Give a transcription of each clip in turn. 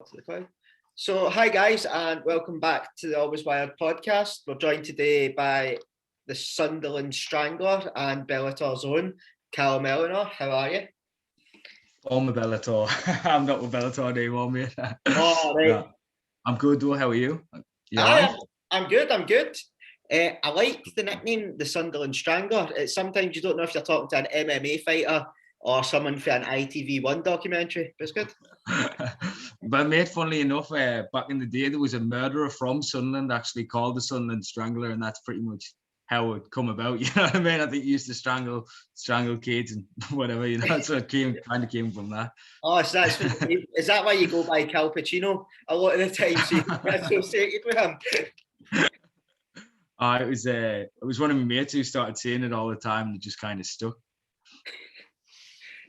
to the cloud. So, hi guys, and welcome back to the Always Wired podcast. We're joined today by the Sunderland Strangler and Bellator's own Callum Ellenor. How are you? Former Bellator. I'm not with Bellator anymore, mate. Oh, right. No, I'm good though. How are you? I'm good. I like the nickname, the Sunderland Strangler. Sometimes you don't know if you're talking to an MMA fighter or someone for an ITV1 documentary, but it's good. But mate, funnily enough, back in the day, there was a murderer from Sunderland actually called the Sunderland Strangler, and that's pretty much how it come about. You know what I mean? I think he used to strangle kids and whatever. You know, so it kind of came from that. Oh, so is that why you go by Cal Pacino a lot of the time? So you're associated with him. It was one of my mates who started saying it all the time, and it just kind of stuck.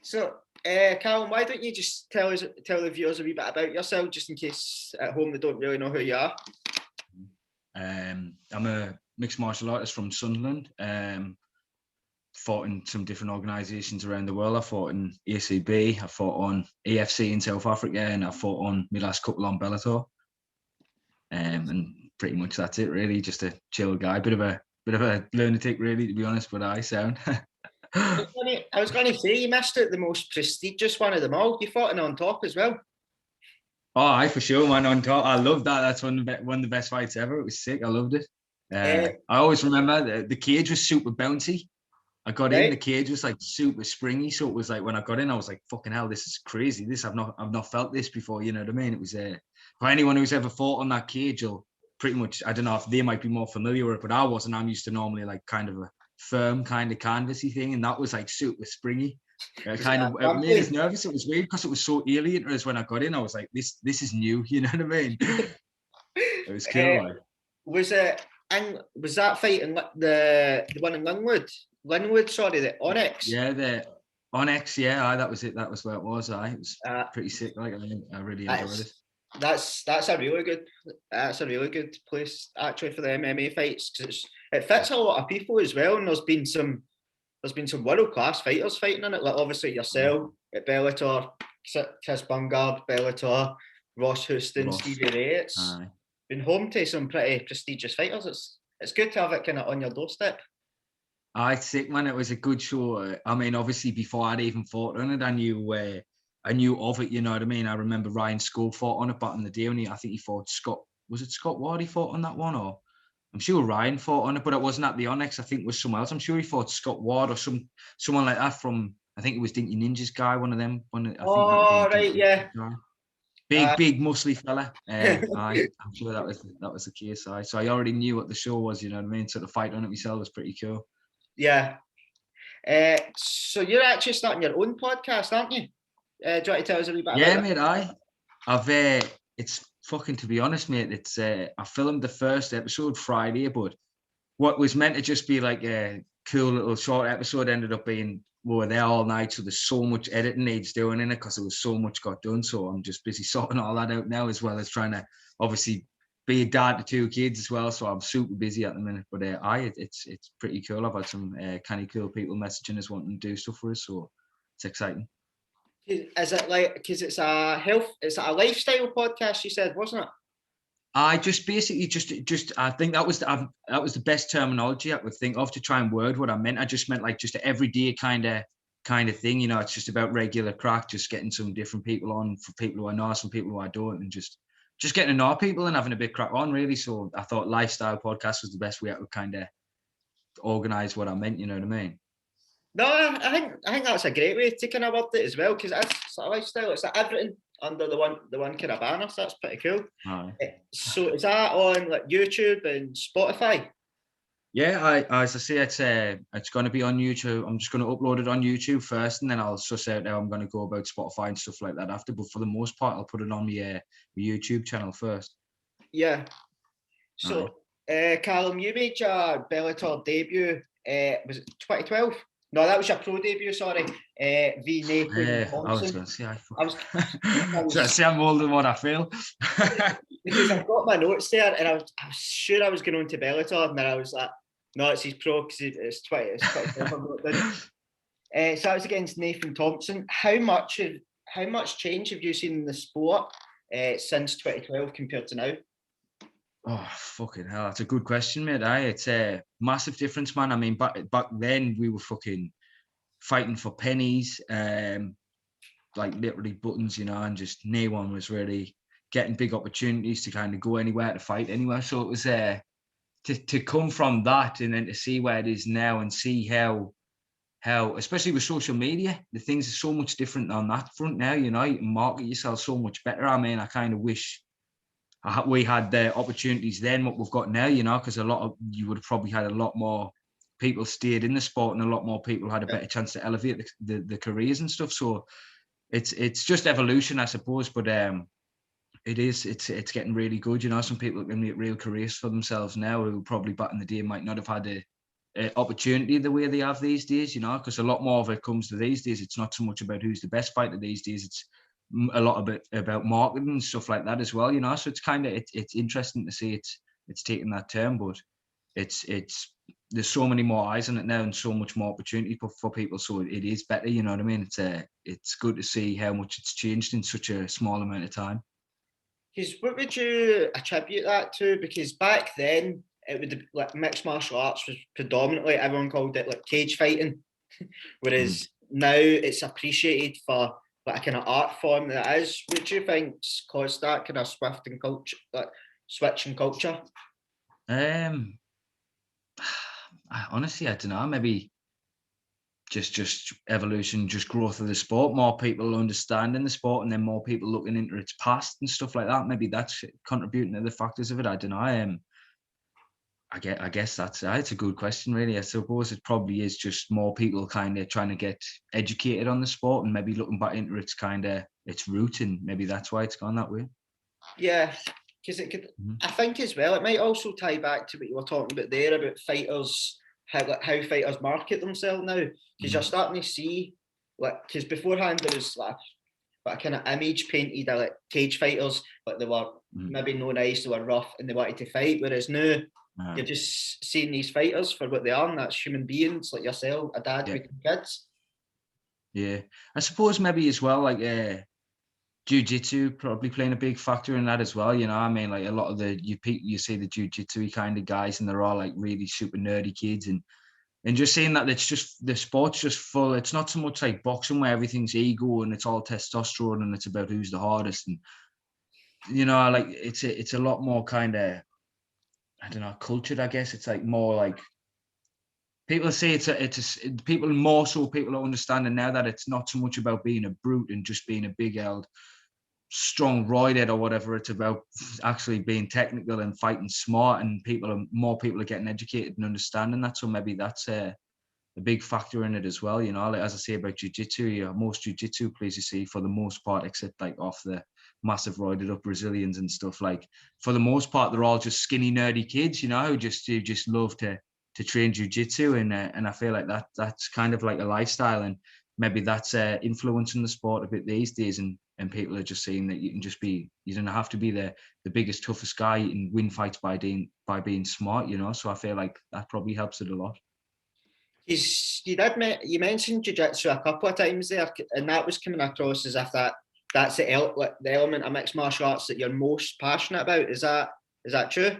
So, Callum, why don't you just tell the viewers a wee bit about yourself, just in case at home they don't really know who you are? I'm a mixed martial artist from Sunderland. Fought in some different organisations around the world. I fought in ACB, I fought on AFC in South Africa, and I fought on my last couple on Bellator. And pretty much that's it, really. Just a chill guy, bit of a lunatic, really, to be honest. But I sound. I was going to say, you missed it, the most prestigious one of them all. You fought in On Top as well. Oh, aye, for sure, man. On Top, I loved that. That's one of the best fights ever. It was sick. I loved it. I always remember the cage was super bouncy. I got in, the cage was like super springy. So it was like when I got in, I was like, fucking hell, this is crazy. I've not felt this before. You know what I mean? It was for anyone who's ever fought on that cage, you'll pretty much, I don't know if they might be more familiar with it, but I wasn't. I'm used to normally like kind of a firm kind of canvasy thing, and that was like super springy. It made us nervous. It was weird because it was so alien. Whereas when I got in, I was like, this is new. You know what I mean? It was cool. Was that fight in the one in Linwood? Sorry, the Onyx. Yeah, the Onyx. Yeah, that was it. That was where it was. It was pretty sick. Like I really enjoyed it. That's a really good place actually for the MMA fights, because it fits a lot of people as well, and there's been some world class fighters fighting in it, like obviously yourself at Bellator, Chris Bungard, Bellator, Ross Houston, Stevie Ray. It's been home to some pretty prestigious fighters. It's good to have it kind of on your doorstep. It's sick, man. It was a good show. I mean, obviously before I'd even fought on it, I knew of it, you know what I mean? I remember Ryan Skull fought on it back in the day, and I think he fought Scott. Was it Scott Ward he fought on that one? Or I'm sure Ryan fought on it, but it wasn't at the Onyx. I think it was someone else. I'm sure he fought Scott Ward or someone like that from, I think it was Dinky Ninja's guy, one of them. Yeah. Big muscly fella. I'm sure that was the case. So I already knew what the show was, you know what I mean? So the fight on it myself was pretty cool. Yeah. So you're actually starting your own podcast, aren't you? Do you want to tell us a wee bit about that? Yeah, mate, it's fucking, to be honest, mate, it's I filmed the first episode Friday, but what was meant to just be like a cool little short episode ended up being, we were there all night, so there's so much editing needs doing in it because there was so much got done. So I'm just busy sorting all that out now, as well as trying to obviously be a dad to 2 kids as well. So I'm super busy at the minute, but it's pretty cool. I've had some kind of cool people messaging us wanting to do stuff for us, so it's exciting. Is it like, because it's a lifestyle podcast, you said, wasn't it? I just basically I think that was the best terminology I could think of to try and word what I meant. I just meant like just an everyday kind of thing, you know. It's just about regular crack, just getting some different people on, for people who I know, some people who I don't, and just getting to know people and having a bit crack on, really. So I thought lifestyle podcast was the best way I could kind of organise what I meant, you know what I mean? No, I think that's a great way to kind of word it as well, because it's sort of lifestyle. It's like everything under the one kind of banner, so that's pretty cool. So is that on like YouTube and Spotify? Yeah, as I say, it's going to be on YouTube. I'm just going to upload it on YouTube first, and then I'll suss out how I'm going to go about Spotify and stuff like that after. But for the most part, I'll put it on my YouTube channel first. Yeah. So, Callum, you made your Bellator debut. Was it 2012? No, that was your pro debut. Sorry, v Nathan Thompson. I was going to say, I was say I'm older than what I feel. Because I've got my notes there, and I was sure I was going on to Bellator, and then I was like, no, it's his pro because it's 20. So that was against Nathan Thompson. How much change have you seen in the sport since 2012 compared to now? Oh, fucking hell. That's a good question, mate. It's a massive difference, man. I mean, back then we were fucking fighting for pennies, like literally buttons, and just no one was really getting big opportunities to kind of go anywhere to fight anywhere. So it was to come from that and then to see where it is now and see how especially with social media, the things are so much different on that front now. You can market yourself so much better. I mean, I kind of wish we had the opportunities then what we've got now, because you would have probably had a lot more people stayed in the sport and a lot more people had a better chance to elevate the careers and stuff. So it's just evolution, I suppose, but it's getting really good. Some people can make real careers for themselves now who probably back in the day might not have had a opportunity the way they have these days, because a lot more of it comes to these days. It's not so much about who's the best fighter these days. It's a lot about marketing and stuff like that as well, so it's kind of it's interesting to see it's taking that turn, but it's there's so many more eyes on it now and so much more opportunity for people, so it is better, you know what I mean? It's good to see how much it's changed in such a small amount of time. Because what would you attribute that to? Because back then it would like mixed martial arts was predominantly, everyone called it like cage fighting, whereas now it's appreciated for like a kind of art form that is. What do you think's caused that kind of switch in culture? Honestly, I don't know. Maybe just evolution, just growth of the sport. More people understanding the sport, and then more people looking into its past and stuff like that. Maybe that's contributing to the factors of it. I don't know. I guess it's a good question, really. I suppose it probably is just more people kind of trying to get educated on the sport and maybe looking back into its its root, and maybe that's why it's gone that way. Yeah, because it could. I think as well, it might also tie back to what you were talking about there about fighters, how fighters market themselves now. Because you're starting to see, because beforehand there was like a kind of image painted like cage fighters, but they were maybe no nice, they were rough, and they wanted to fight. Whereas now you're just seeing these fighters for what they are, and that's human beings like yourself, a dad with kids. Yeah, I suppose maybe as well, like jiu-jitsu probably playing a big factor in that as well. I mean, like a lot of you see the jiu-jitsu kind of guys, and they're all like really super nerdy kids, and just saying that it's just the sport's just full. It's not so much like boxing where everything's ego and it's all testosterone and it's about who's the hardest, and like it's a lot more kind of, I don't know, cultured, I guess. It's like more like people say people more so people are understanding now that it's not so much about being a brute and just being a big old strong roidhead or whatever. It's about actually being technical and fighting smart, and more people are getting educated and understanding that. So maybe that's a big factor in it as well. Like, as I say about jiu-jitsu, most jiu-jitsu players you see, for the most part, except like off the massive roided up Brazilians and stuff, like for the most part they're all just skinny nerdy kids, who just love to train jiu-jitsu, and I feel like that's kind of like a lifestyle, and maybe that's influencing the sport a bit these days, and people are just saying that you don't have to be the biggest, toughest guy. You can win fights by being smart, so I feel like that probably helps it a lot. You mentioned jiu-jitsu a couple of times there, and that was coming across as if that's the element of mixed martial arts that you're most passionate about. Is that true?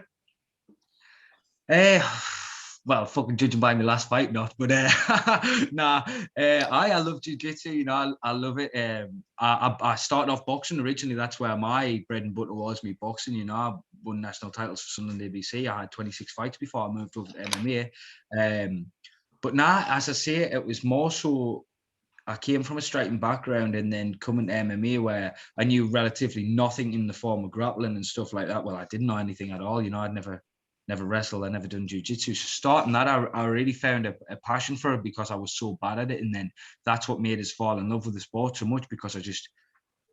Well, fucking judging by my last fight, not. But I love jiu-jitsu. I love it. I started off boxing originally. That's where my bread and butter was, me boxing. I won national titles for Sunderland ABC. I had 26 fights before I moved over to MMA. But as I say, it was more so I came from a striking background, and then coming to MMA where I knew relatively nothing in the form of grappling and stuff like that. Well, I didn't know anything at all. I'd never wrestled, I never done jiu-jitsu. So starting that, I really found a passion for it because I was so bad at it. And then that's what made us fall in love with the sport so much, because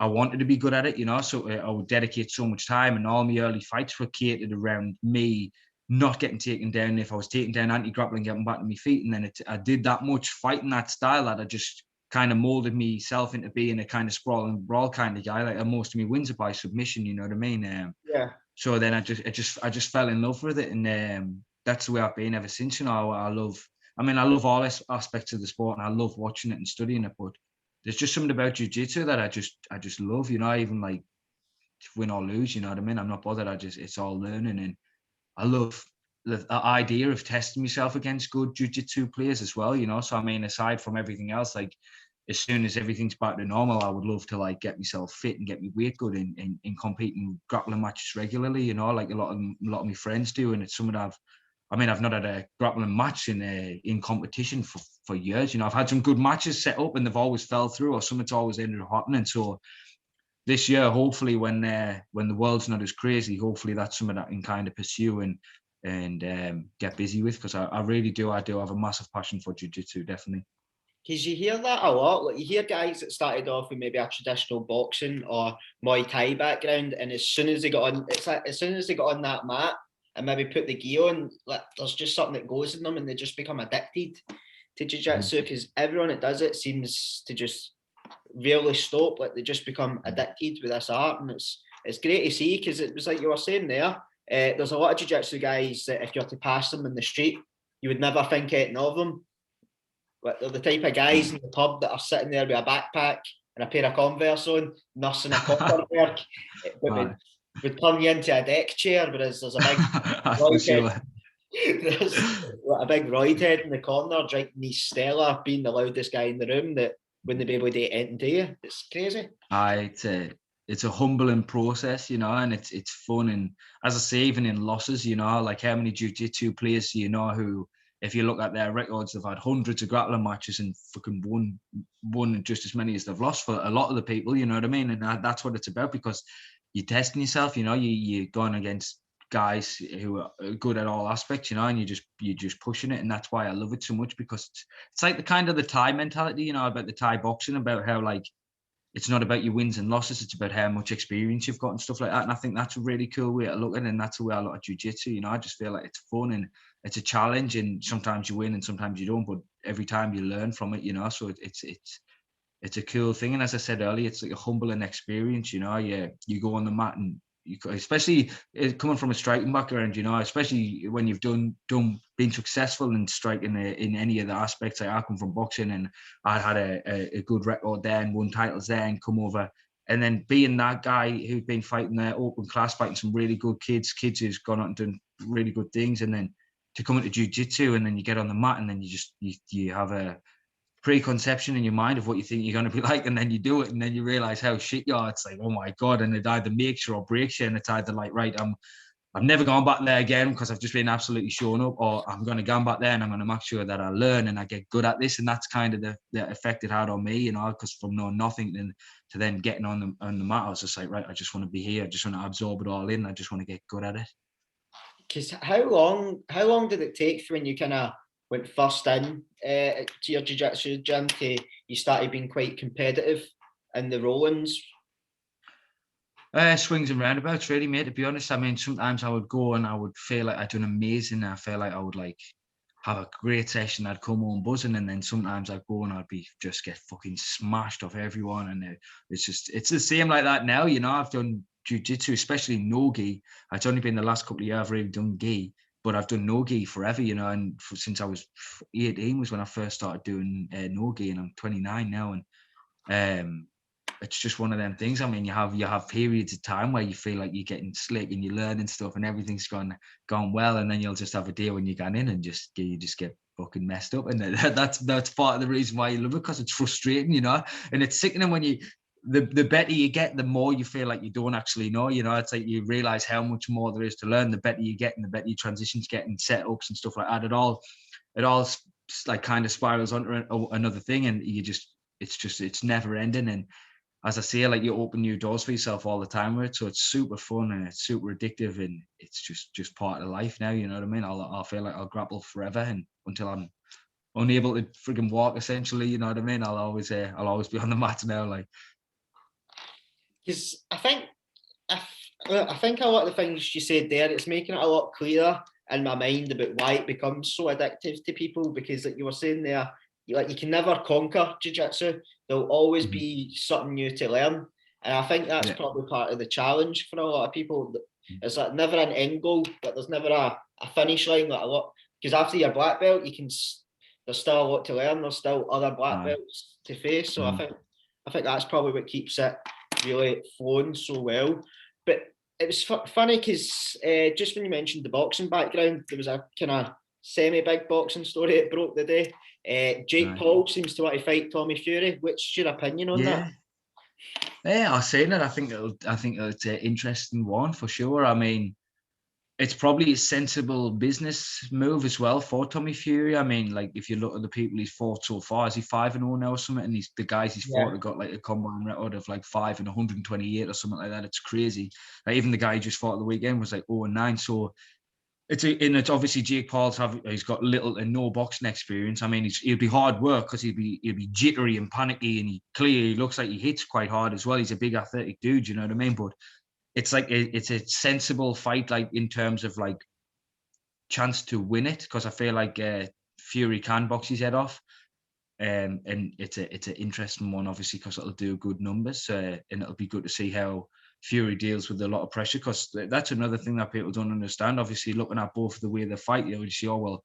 I wanted to be good at it, so I would dedicate so much time, and all my early fights were catered around me not getting taken down. If I was taken down, anti-grappling, getting back to my feet. And then I did that much fighting that style that I just kind of molded myself into being a kind of sprawling brawl kind of guy. Like most of me wins are by submission, you know what I mean? Yeah. So then I just fell in love with it, and that's the way I've been ever since. I love all aspects of the sport, and I love watching it and studying it. But there's just something about jiu-jitsu that I just love. Even like win or lose. You know what I mean? I'm not bothered. It's all learning, and I love the idea of testing myself against good jiu-jitsu players as well. You know, so I mean, aside from everything else, like as soon as everything's back to normal, I would love to like get myself fit and get my weight good in competing grappling matches regularly. You know, like a lot of my friends do, and it's something I've not had a grappling match in competition for years. You know, I've had some good matches set up and they've always fell through, or something's always ended up happening. So this year, hopefully, when the world's not as crazy, hopefully that's something that I can kind of pursue and get busy with, because I really do. I do have a massive passion for jiu-jitsu, definitely. Because you hear that a lot. Like you hear guys that started off with maybe a traditional boxing or Muay Thai background, and as soon as they got on, it's like as soon as they got on that mat and maybe put the gi on, like there's just something that goes in them, and they just become addicted to jiu-jitsu. Because everyone that does it seems to just rarely stop. Like they just become addicted with this art, and it's great to see, because it was like you were saying there. There's a lot of jiu-jitsu guys that if you were to pass them in the street, you would never think anything of them. But they're the type of guys in the pub that are sitting there with a backpack and a pair of Converse on, nursing a copper work. But would turn you into a deck chair, whereas there's a big there's a big roid head in the corner drinking his Stella, being the loudest guy in the room, that wouldn't be able to do anything to you. It's crazy. It's a humbling process, you know, and it's fun. And as I say, even in losses, you know, like how many jiu-jitsu players, you know, who, if you look at their records, they've had hundreds of grappling matches and fucking won just as many as they've lost for a lot of the people, you know what I mean? And that's what it's about, because you're testing yourself, you know, you're going against guys who are good at all aspects, you know, and you're just pushing it. And that's why I love it so much, because it's like the kind of the Thai mentality, you know, about the Thai boxing, about how like it's not about your wins and losses, it's about how much experience you've got and stuff like that. And I think that's a really cool way to look at it, and that's the way I look at jiu-jitsu. You know, I just feel like it's fun and it's a challenge, and sometimes you win and sometimes you don't, but every time you learn from it, you know. So it's a cool thing. And as I said earlier, it's like a humbling experience, you know. You go on the mat, and you, especially coming from a striking background, you know, especially when you've been successful in striking in any of the aspects. Like I come from boxing, and I had a good record there and won titles there, and come over, and then being that guy who's been fighting there open class, fighting some really good kids who's gone out and done really good things, and then to come into jiu-jitsu, and then you get on the mat, and then you have a preconception in your mind of what you think you're going to be like, and then you do it, and then you realize how shit you are. It's like, oh my god, and it either makes you or breaks you, and it's either like, right, I'm never going back there again because I've just been absolutely shown up, or I'm going to go back there and I'm going to make sure that I learn and I get good at this. And that's kind of the effect it had on me, you know, because from knowing nothing to then getting on the mat, I was just like, right, I just want to be here, I just want to absorb it all in, I just want to get good at it. Because how long did it take when you kind of went first in to your jiu-jitsu gym to you started being quite competitive in the roll-ins? Swings and roundabouts, really, mate, to be honest. I mean, sometimes I would go and I would feel like I'd done amazing. I feel like I would like have a great session. I'd come home buzzing, and then sometimes I'd go and I'd be just get fucking smashed off everyone. And it's the same like that now, you know. I've done jiu-jitsu, especially no-gi. It's only been the last couple of years I've really done gi, but I've done no-gi forever, you know. And since I was 18 was when I first started doing no-gi, and I'm 29 now. And it's just one of them things. I mean, you have periods of time where you feel like you're getting slick and you're learning stuff and everything's gone well, and then you'll just have a day when you get in and you just get fucking messed up, and that's part of the reason why you love it, because it's frustrating, you know. And it's sickening when the better you get, the more you feel like you don't actually know, you know. It's like you realize how much more there is to learn. The better you get, and the better your transitions get, and setups and stuff like that. It all like kind of spirals onto another thing, and it's never ending. And as I say, like you open new doors for yourself all the time with it, so it's super fun and it's super addictive, and it's just part of life now. You know what I mean? I'll feel like I'll grapple forever, and until I'm unable to frigging walk, essentially. You know what I mean? I'll always be on the mat now, like. Because I think a lot of the things you said there, it's making it a lot clearer in my mind about why it becomes so addictive to people. Because like you were saying there, you can never conquer jiu-jitsu. There'll always be something new to learn, and I think that's probably part of the challenge for a lot of people. It's like never an end goal, but there's never a finish line. Like a lot, because after your black belt, there's still a lot to learn. There's still other black belts to face. So I think that's probably what keeps it really flowing so well. But it was funny because just when you mentioned the boxing background, there was a kind of semi-big boxing story that broke the day. Jake Paul seems to want to fight Tommy Fury. What's your opinion on that? Yeah, I've seen it. I think it's an interesting one for sure. I mean, it's probably a sensible business move as well for Tommy Fury. I mean, like if you look at the people he's fought so far, is he 5-0 now or something? And the guys he's fought have got like a combined record of like 5 and 128 or something like that. It's crazy. Like even the guy he just fought at the weekend was like 0-9. So it's obviously Jake Paul's he's got little and no boxing experience. I mean, he'll be hard work because he'll be jittery and panicky, and he clearly looks like he hits quite hard as well. He's a big athletic dude, you know what I mean? But it's like it's a sensible fight, like in terms of like chance to win it, because I feel like Fury can box his head off, and it's an interesting one, obviously, because it'll do good numbers, and it'll be good to see how Fury deals with a lot of pressure, because that's another thing that people don't understand. Obviously, looking at both the way they fight, you see, oh well,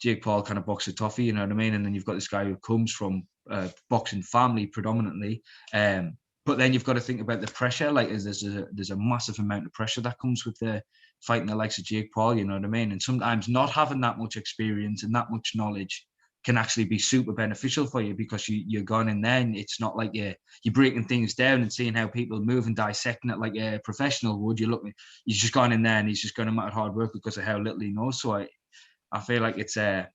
Jake Paul kind of boxed a toffee, you know what I mean? And then you've got this guy who comes from boxing family predominantly. But then you've got to think about the pressure. Like there's a massive amount of pressure that comes with the fighting the likes of Jake Paul, you know what I mean? And sometimes not having that much experience and that much knowledge can actually be super beneficial for you, because you're going in there and it's not like you're breaking things down and seeing how people move and dissecting it like a professional would. You're just gone in there and he's just going to matter hard work because of how little he knows. So I feel like it's an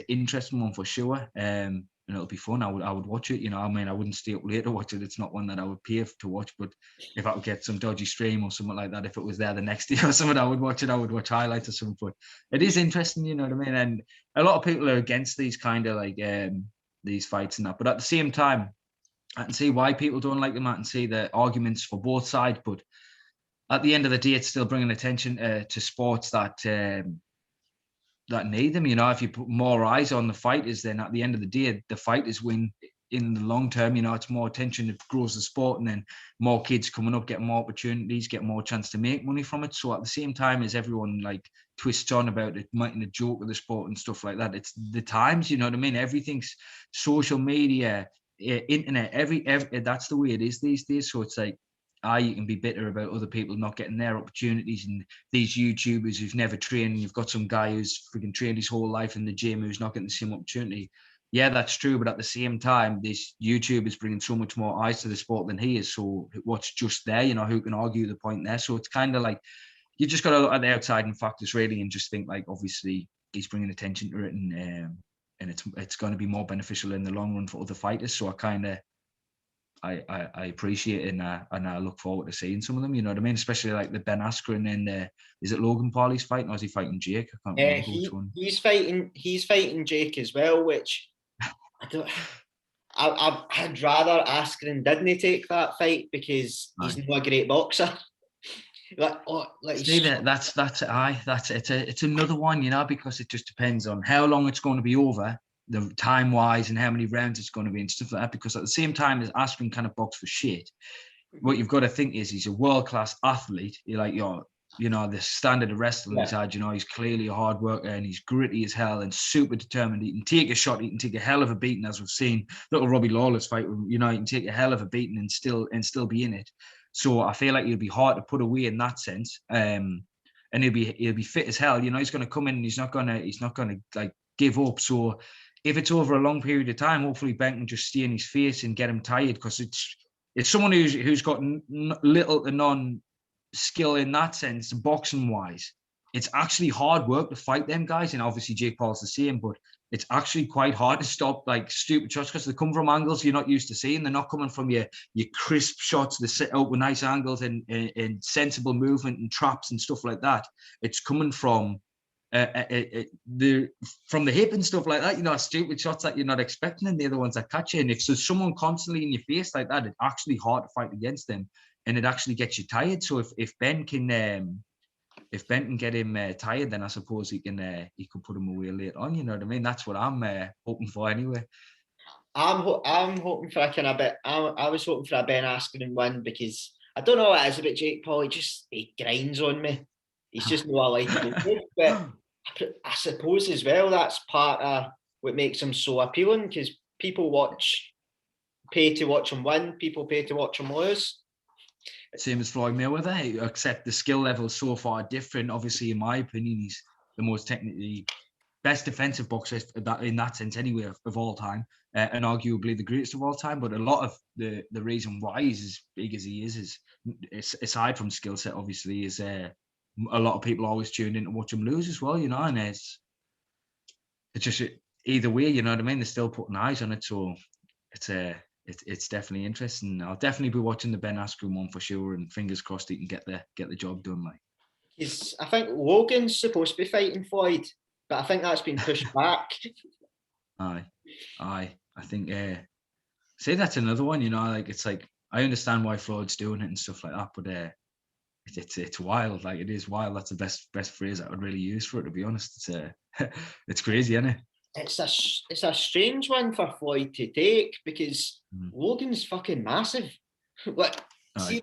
interesting one for sure, and it'll be fun. I would watch it. You know, I mean, I wouldn't stay up late to watch it. It's not one that I would pay to watch. But if I would get some dodgy stream or something like that, if it was there the next day or something, I would watch it. I would watch highlights or something. But it is interesting, you know what I mean. And a lot of people are against these kind of like these fights and that. But at the same time, I can see why people don't like them. I can see the arguments for both sides. But at the end of the day, it's still bringing attention to sports that need them. You know, if you put more eyes on the fighters, then at the end of the day, the fighters win in the long term. You know, it's more attention, it grows the sport, and then more kids coming up, get more opportunities, get more chance to make money from it. So at the same time as everyone like twists on about it, making a joke of the sport and stuff like that, it's the times, you know what I mean? Everything's social media, internet, every that's the way it is these days. So it's like, you can be bitter about other people not getting their opportunities, and these YouTubers who've never trained, and you've got some guy who's freaking trained his whole life in the gym who's not getting the same opportunity. Yeah, that's true, but at the same time, this YouTube is bringing so much more eyes to the sport than he is. So what's just there, you know, who can argue the point there? So it's kind of like, you just got to look at the outside and factors really, and just think like, obviously he's bringing attention to it, and it's going to be more beneficial in the long run for other fighters. So I appreciate it, and I look forward to seeing some of them. You know what I mean? Especially like the Ben Askren and is it Logan Paul he's fighting, or is he fighting Jake? I can't remember which one. He's fighting Jake as well, which I'd rather Askren didn't take that fight, because he's not a great boxer. It's another one, you know, because it just depends on how long it's going to be over, the time wise, and how many rounds it's going to be and stuff like that. Because at the same time as Askren kind of box for shit, what you've got to think is he's a world-class athlete. The standard of wrestling he's had, you know, he's clearly a hard worker, and he's gritty as hell and super determined. He can take a shot, he can take a hell of a beating, as we've seen little Robbie Lawler's fight. You know, he can take a hell of a beating and still be in it. So I feel like he'll be hard to put away in that sense. And he'll be fit as hell. You know, he's going to come in and he's not going to like give up. So if it's over a long period of time, hopefully Ben can just stay in his face and get him tired, because it's someone who's got little to none skill in that sense, boxing wise. It's actually hard work to fight them guys, and obviously Jake Paul's the same, but it's actually quite hard to stop like stupid shots, because they come from angles you're not used to seeing. They're not coming from your crisp shots. They set out with nice angles and sensible movement and traps and stuff like that. It's coming from the hip and stuff like that, you know, stupid shots that you're not expecting, and they're the ones that catch you. And if there's someone constantly in your face like that, it's actually hard to fight against them, and it actually gets you tired. So if Ben can get him tired, then I suppose he could put him away later on. You know what I mean? That's what I'm hoping for anyway. I'm hoping for a kind of bit. I was hoping for a Ben Askren win, because I don't know what it is about Jake Paul. He grinds on me. He's just not a likable dude. But I suppose as well that's part of what makes him so appealing, because people pay to watch him win. People pay to watch him lose. Same as Floyd Mayweather, except the skill level is so far different. Obviously, in my opinion, he's the most technically best defensive boxer in that sense anyway of all time, and arguably the greatest of all time. But a lot of the reason why he's as big as he is aside from skill set, obviously, is a lot of people always tune in to watch him lose as well, you know, and it's just either way, you know what I mean? They're still putting eyes on it, so it's definitely interesting. I'll definitely be watching the Ben Askren one for sure, and fingers crossed he can get the job done. Like, I think Logan's supposed to be fighting Floyd, but I think that's been pushed back. Aye. I think say that's another one, you know, like it's like I understand why Floyd's doing it and stuff like that, but it's wild. Like, it is wild. That's the best phrase I would really use for it, to be honest. It's crazy, isn't it? It's a strange one for Floyd to take, because Logan's fucking massive. Like, see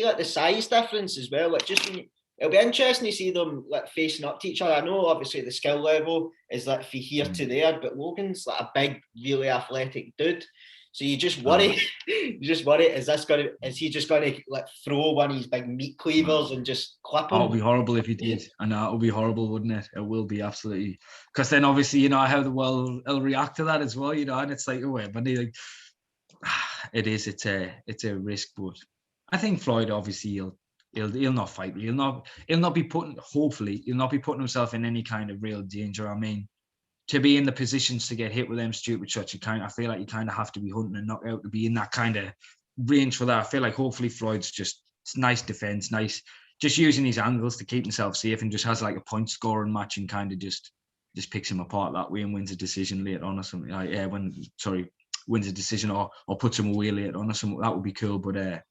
like the size difference as well. Like, just it'll be interesting to see them like facing up to each other. I know obviously the skill level is like from here to there, but Logan's like a big, really athletic dude. So you just worry, is he just gonna like throw one of his big meat cleavers and just clip him? Oh, it would be horrible if he did. I know, it would be horrible, wouldn't it? It will be, absolutely. Because then obviously, you know, how the world will react to that as well, you know, and it's like, oh wait, but like, it's a risk, but I think Floyd obviously he'll not fight. He'll not be putting himself in any kind of real danger. I mean, to be in the positions to get hit with them stupid shots, I feel like you kind of have to be hunting and knockout to be in that kind of range for that. I feel like hopefully Floyd's just nice defense, nice, just using his angles to keep himself safe, and just has like a point scoring match and kind of just picks him apart that way and wins a decision later on or something. Wins a decision or puts him away later on or something. That would be cool. But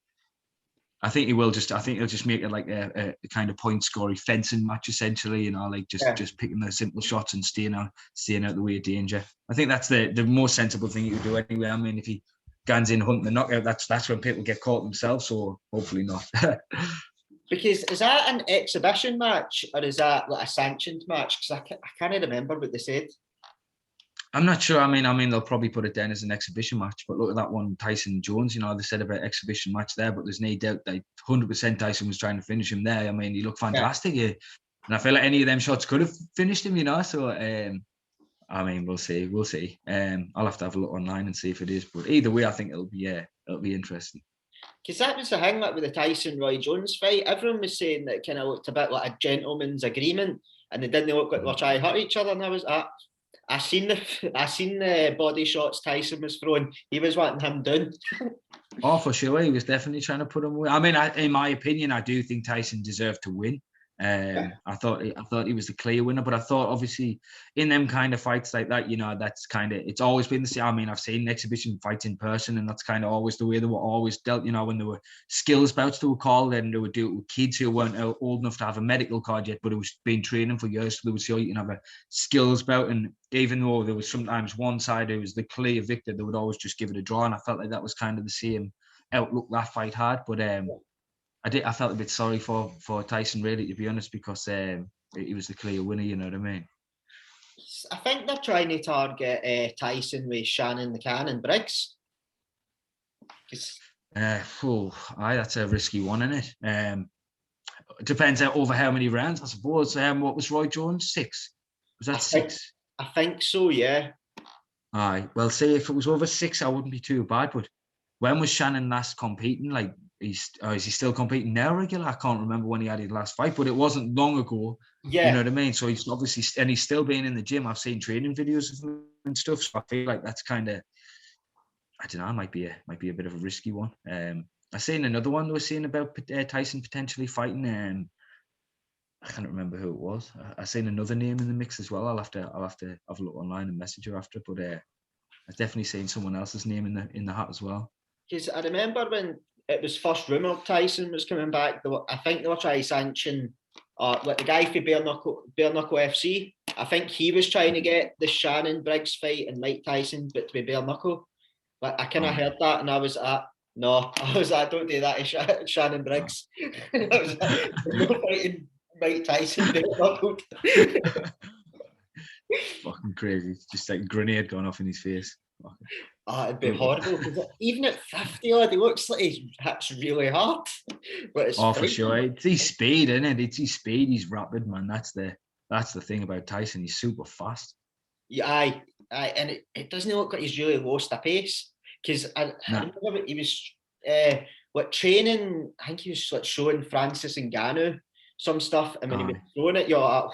I think he'll just make it like a kind of point scoring fencing match, essentially, you know, like just picking the simple shots and staying out the way of danger. I think that's the most sensible thing he could do anyway. I mean, if he guns in hunting the knockout, that's when people get caught themselves, so hopefully not. Because is that an exhibition match or is that like a sanctioned match? Because I can't remember what they said. I'm not sure. I mean, they'll probably put it down as an exhibition match. But look at that one, Tyson Jones. You know, they said about exhibition match there, but there's no doubt that 100% Tyson was trying to finish him there. I mean, he looked fantastic, and I feel like any of them shots could have finished him. You know, so I mean, we'll see. I'll have to have a look online and see if it is. But either way, I think it'll be interesting. Because that was the thing, like with the Tyson Roy Jones fight, everyone was saying that it kind of looked a bit like a gentleman's agreement, and they didn't look like they were trying to hurt each other. And I seen the body shots Tyson was throwing. He was wanting him down. Oh, for sure, he was definitely trying to put him away. I mean, in my opinion, I do think Tyson deserved to win. I thought he was the clear winner, but I thought obviously in them kind of fights like that, you know, that's kind of, it's always been the same. I mean, I've seen exhibition fights in person, and that's kind of always the way they were always dealt. You know, when there were skills bouts they were called, and they would do it with kids who weren't old enough to have a medical card yet, but it was been training for years, so they would say, oh, you can have a skills bout, and even though there was sometimes one side who was the clear victor, they would always just give it a draw, and I felt like that was kind of the same outlook that fight had, but I felt a bit sorry for Tyson, really, to be honest, because he was the clear winner, you know what I mean? I think they're trying to target Tyson with Shannon the Cannon Briggs. That's a risky one, isn't it? It depends over how many rounds, I suppose. What was Roy Jones? 6? Was that 6? I think so, yeah. Aye, well, say if it was over 6, I wouldn't be too bad, but when was Shannon last competing? Like, is he still competing now regular? I can't remember when he had his last fight, but it wasn't long ago. Yeah. You know what I mean? So he's obviously, and he's still being in the gym. I've seen training videos of him and stuff. So I feel like that's kind of, I don't know, might be a bit of a risky one. I seen another one they were saying about Tyson potentially fighting. I can't remember who it was. I seen another name in the mix as well. I'll have to have a look online and message her after. But I've definitely seen someone else's name in the hat as well. Because I remember when it was first rumoured Tyson was coming back, I think they were trying to sanction, like the guy for Bare Knuckle FC. I think he was trying to get the Shannon Briggs fight and Mike Tyson, but to be Bare Knuckle. Like, I kind of heard that, and I was like, no, don't do that to Shannon Briggs. I was like, no fighting Mike Tyson, Bare Knuckled. Fucking crazy. Just like a grenade going off in his face. Oh, it'd be horrible because even at 50 odd, he looks like he hits really hard. But it's Oh, for frightening. sure. It's his speed, isn't it? It's his speed. He's rapid, man. That's the thing about Tyson. He's super fast. Yeah, and it doesn't look like he's really lost a pace because I remember he was like training. I think he was like showing Francis Ngannou some stuff, and when he was throwing it, you're like,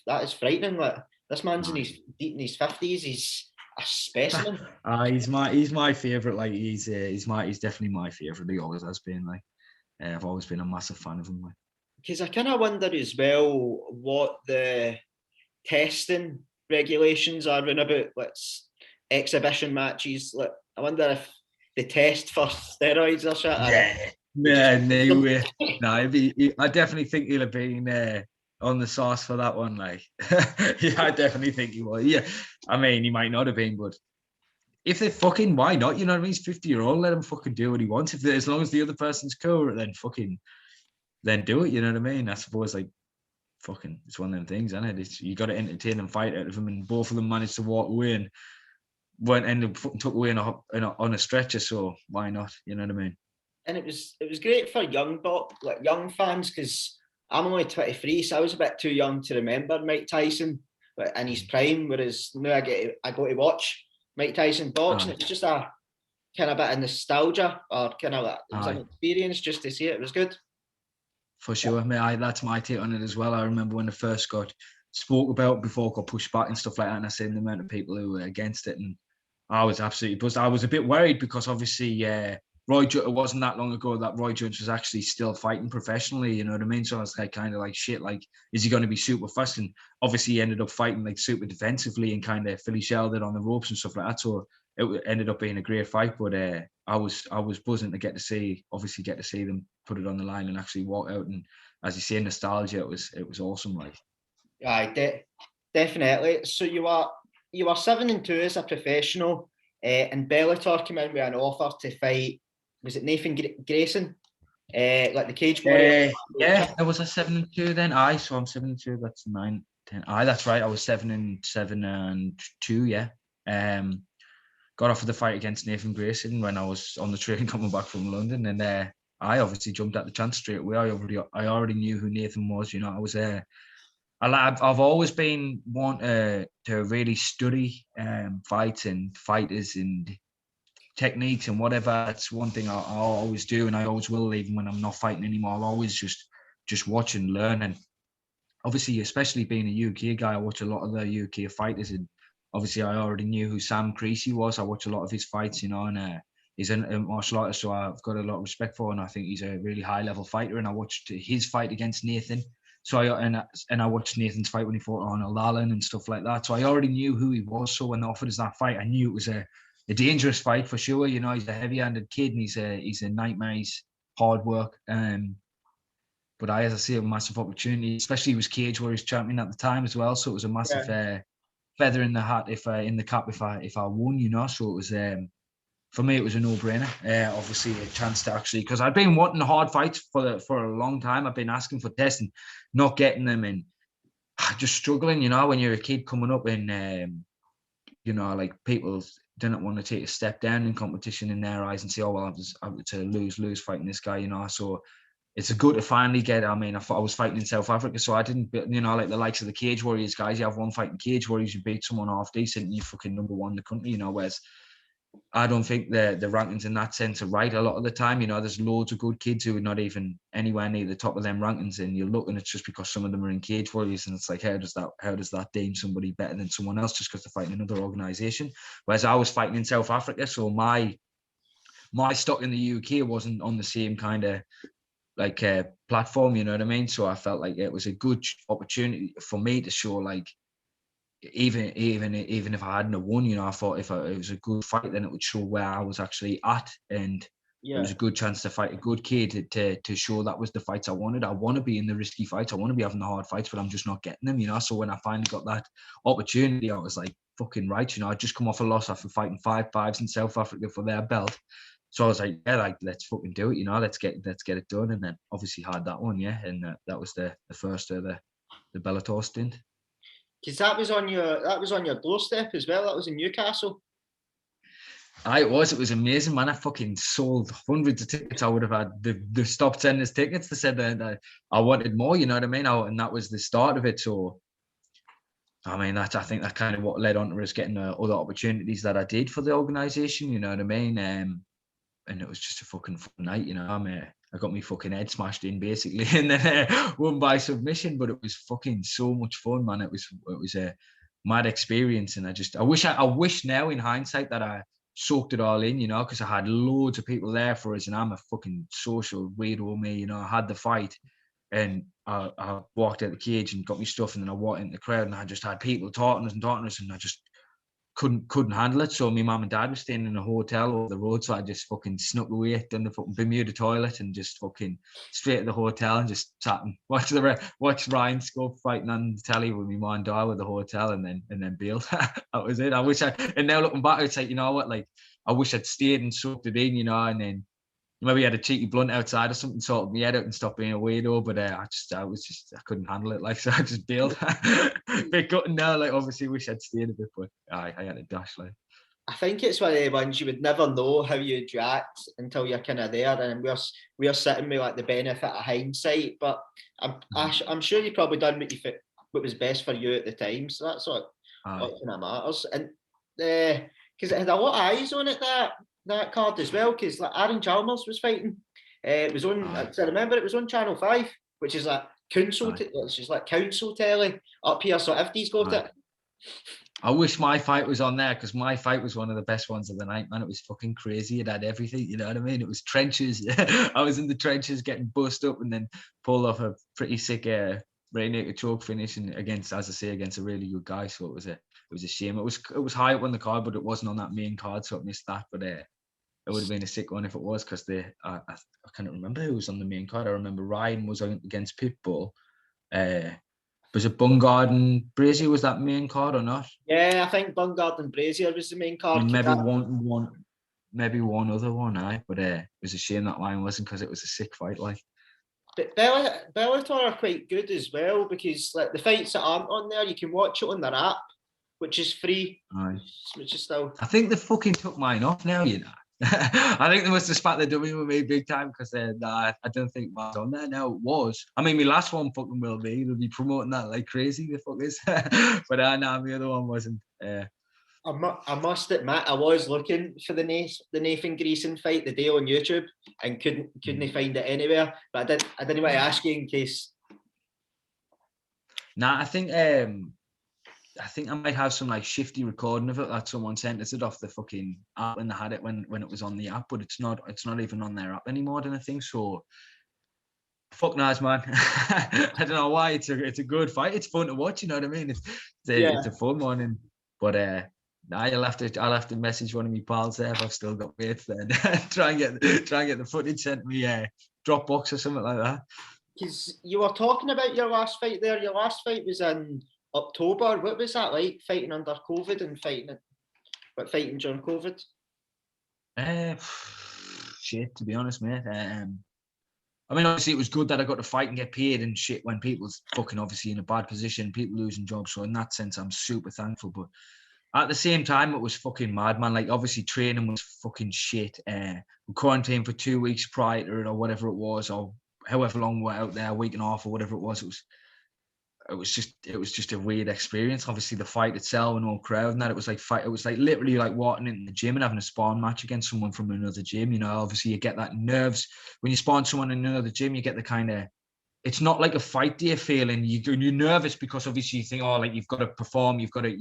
that is frightening. Like this man's deep in his 50s. He's a specimen. He's my favorite. Like he's definitely my favorite. He always has been. Like I've always been a massive fan of him. Like. Because I kind of wonder as well what the testing regulations are in about let's exhibition matches. Like, I wonder if they test for steroids or shit. No way. No, I definitely think he'll have been on the sauce for that one. Like, yeah, I definitely think he was. Yeah, I mean, he might not have been, but if they fucking, why not? You know what I mean? He's 50-year-old. Let him fucking do what he wants. As long as the other person's cool, then do it. You know what I mean? I suppose like. Fucking, it's one of them things, isn't it? You got to entertain and fight out of them, and both of them managed to walk away and ended up fucking took away on a stretcher. So why not? You know what I mean? And it was great for young fans because I'm only 23, so I was a bit too young to remember Mike Tyson in his prime. Whereas now I go to watch Mike Tyson box, and it was just a kind of bit of nostalgia, or kind of it was an experience just to see it. It was good. For sure. I mean, that's my take on it as well. I remember when it first got spoke about before it got pushed back and stuff like that, and I seen the amount of people who were against it, and I was absolutely buzzed. I was a bit worried because obviously it wasn't that long ago that Roy Jones was actually still fighting professionally, you know what I mean? So I was like kind of like, shit, like, is he going to be super fast? And obviously he ended up fighting like super defensively and kind of Philly shelled it on the ropes and stuff like that. So it ended up being a great fight, but I was buzzing to get to see them put it on the line and actually walk out. And as you say, nostalgia, it was awesome. Like, definitely. So you are 7-2 as a professional, and Bellator came in with an offer to fight. Was it Nathan Grayson? Like the cage warrior? Yeah, it was a 7-2 then. So I'm 7-2. That's 9, 10. That's right. I was 7-2. Yeah. Got offered the fight against Nathan Grayson when I was on the train coming back from London, and I obviously jumped at the chance straight away. I already knew who Nathan was. You know, I was I've always been one to really study fights and fighters and techniques and whatever. That's one thing I'll always do, and I always will, even when I'm not fighting anymore. I'll always just watch and learn. And obviously, especially being a UK guy, I watch a lot of the UK fighters, and obviously I already knew who Sam Creasy was. I watch a lot of his fights, you know, and he's a martial artist, so I've got a lot of respect for him, and I think he's a really high level fighter. And I watched his fight against Nathan. So I watched Nathan's fight when he fought Arnold Allen and stuff like that. So I already knew who he was. So when they offered us that fight, I knew it was a dangerous fight for sure. You know, he's a heavy-handed kid, and he's a nightmare. He's hard work. But as I see, a massive opportunity, especially he was Cage Warriors champion at the time as well. So it was a massive feather in the hat if I won, you know. So it was for me, it was a no-brainer. Obviously, a chance to actually, because I've been wanting hard fights for a long time. I've been asking for testing, not getting them, and just struggling. You know, when you're a kid coming up, and you know, like people didn't want to take a step down in competition in their eyes and say, oh well, I have to lose fighting this guy. You know, so it's a good to finally get. I mean, I thought I was fighting in South Africa, so I didn't, you know, like the likes of the Cage Warriors guys. You have one fight in Cage Warriors, you beat someone half decent, and you're fucking number one in the country. You know, whereas I don't think the rankings in that sense are right a lot of the time. You know, there's loads of good kids who are not even anywhere near the top of them rankings, and you're looking, it's just because some of them are in Cage Warriors, and it's like, how does that deem somebody better than someone else just because they're fighting another organisation? Whereas I was fighting in South Africa, so my stock in the UK wasn't on the same kind of like platform, you know what I mean? So I felt like it was a good opportunity for me to show, like, even if I hadn't won, you know, I thought if it was a good fight, then it would show where I was actually at, and it was a good chance to fight a good kid to show that was the fights I wanted. I want to be in the risky fights, I want to be having the hard fights, but I'm just not getting them, you know. So when I finally got that opportunity, I was like, fucking right, you know. I'd just come off a loss after fighting 5-5s in South Africa for their belt. So I was like, yeah, like, let's fucking do it, you know. Let's get it done. And then obviously had that one, yeah. And that was the first of the Bellator stint. Because that was on your doorstep as well. That was in Newcastle. It was amazing, man. I fucking sold hundreds of tickets. I would have had the stopped sending us tickets. They said that I wanted more, you know what I mean? And that was the start of it. So, I mean, I think that kind of what led on to us getting other opportunities that I did for the organisation, you know what I mean? And it was just a fucking fun night, you know. I got me fucking head smashed in basically, and then won by submission. But it was fucking so much fun, man. It was a mad experience, and I wish now in hindsight that I soaked it all in, you know, because I had loads of people there for us, and I'm a fucking social weirdo, me, you know. I had the fight, and I walked out the cage and got me stuff, and then I walked into the crowd, and I just had people talking to us, and I just couldn't handle it. So my mum and dad were staying in a hotel over the road, so I just fucking snuck away down the fucking Bermuda toilet and just fucking straight to the hotel and just sat and watch Ryan Scope fighting on the telly with my mum and dad with the hotel, and then bailed. That was it. And now looking back, it's like, you know what, like I wish I'd stayed and soaked it in, you know, and then maybe had a cheeky blunt outside or something, sorted me head out and stopped being a weirdo. But I couldn't handle it. Like, so I just bailed. Bit gutting now. Like, obviously, wish I'd stayed a bit, but I had a dash. Like, I think it's one of the ones you would never know how you'd react until you're kind of there, and we're sitting with like the benefit of hindsight. But I'm sure you probably done what was best for you at the time. So that's what kind of matters. And because it had a lot of eyes on it, that card as well, because like Aaron Chalmers was fighting. It was on. I remember it was on Channel 5, which is like council. It's just like council telly up here. So everybody's got it. I wish my fight was on there, because my fight was one of the best ones of the night, man. It was fucking crazy. It had everything, you know what I mean? It was trenches. I was in the trenches getting bust up and then pulled off a pretty sick rear naked choke finish, and against a really good guy. So it was a shame. It was high up on the card, but it wasn't on that main card, so I missed that. But it would have been a sick one if it was, because I can't remember who was on the main card. I remember Ryan was against Pitbull. Was it Bungard and Brazier was that main card or not? Yeah, I think Bungard and Brazier was the main card. And maybe one other one, but it was a shame that line wasn't, because it was a sick fight. Like, but Bellator are quite good as well, because like the fights that aren't on there, you can watch it on their app, which is free. Which is still. I think they fucking took mine off now, you know. I think they must have spat the dummy with me big time, because I don't think mine's on there now. It was. I mean, my last one fucking will be. They'll be promoting that like crazy, the fuckers. But nah, the other one wasn't. I must admit, I was looking for the Nathan Greason fight the day on YouTube and couldn't find it anywhere. But I didn't want to ask you in case. Nah, I think I might have some like shifty recording of it that someone sent us it off the fucking app when they had it when it was on the app, but it's not even on their app anymore, I don't think. So fuck knows, man. I don't know why. It's a good fight. It's fun to watch, you know what I mean? It's a fun one, but I'll have to message one of my pals there if I've still got mates there. try and get the footage sent to me, Dropbox or something like that. Because you were talking about your last fight there. Your last fight was in October. What was that like, fighting under COVID and fighting during COVID? Shit, to be honest, mate. I mean, obviously it was good that I got to fight and get paid and shit when people's fucking obviously in a bad position, people losing jobs. So in that sense, I'm super thankful. But at the same time, it was fucking mad, man. Like, obviously training was fucking shit. We quarantined for 2 weeks prior to it, or whatever it was, or however long we were out there, a week and a half or whatever it was. It was just a weird experience. Obviously the fight itself and all crowd and that, it was like literally like walking in the gym and having a sparring match against someone from another gym. You know, obviously you get that nerves when you spar someone in another gym. You get the kind of, it's not like a fight day feeling. You're nervous because obviously you think, oh, like you've got to perform, you've got to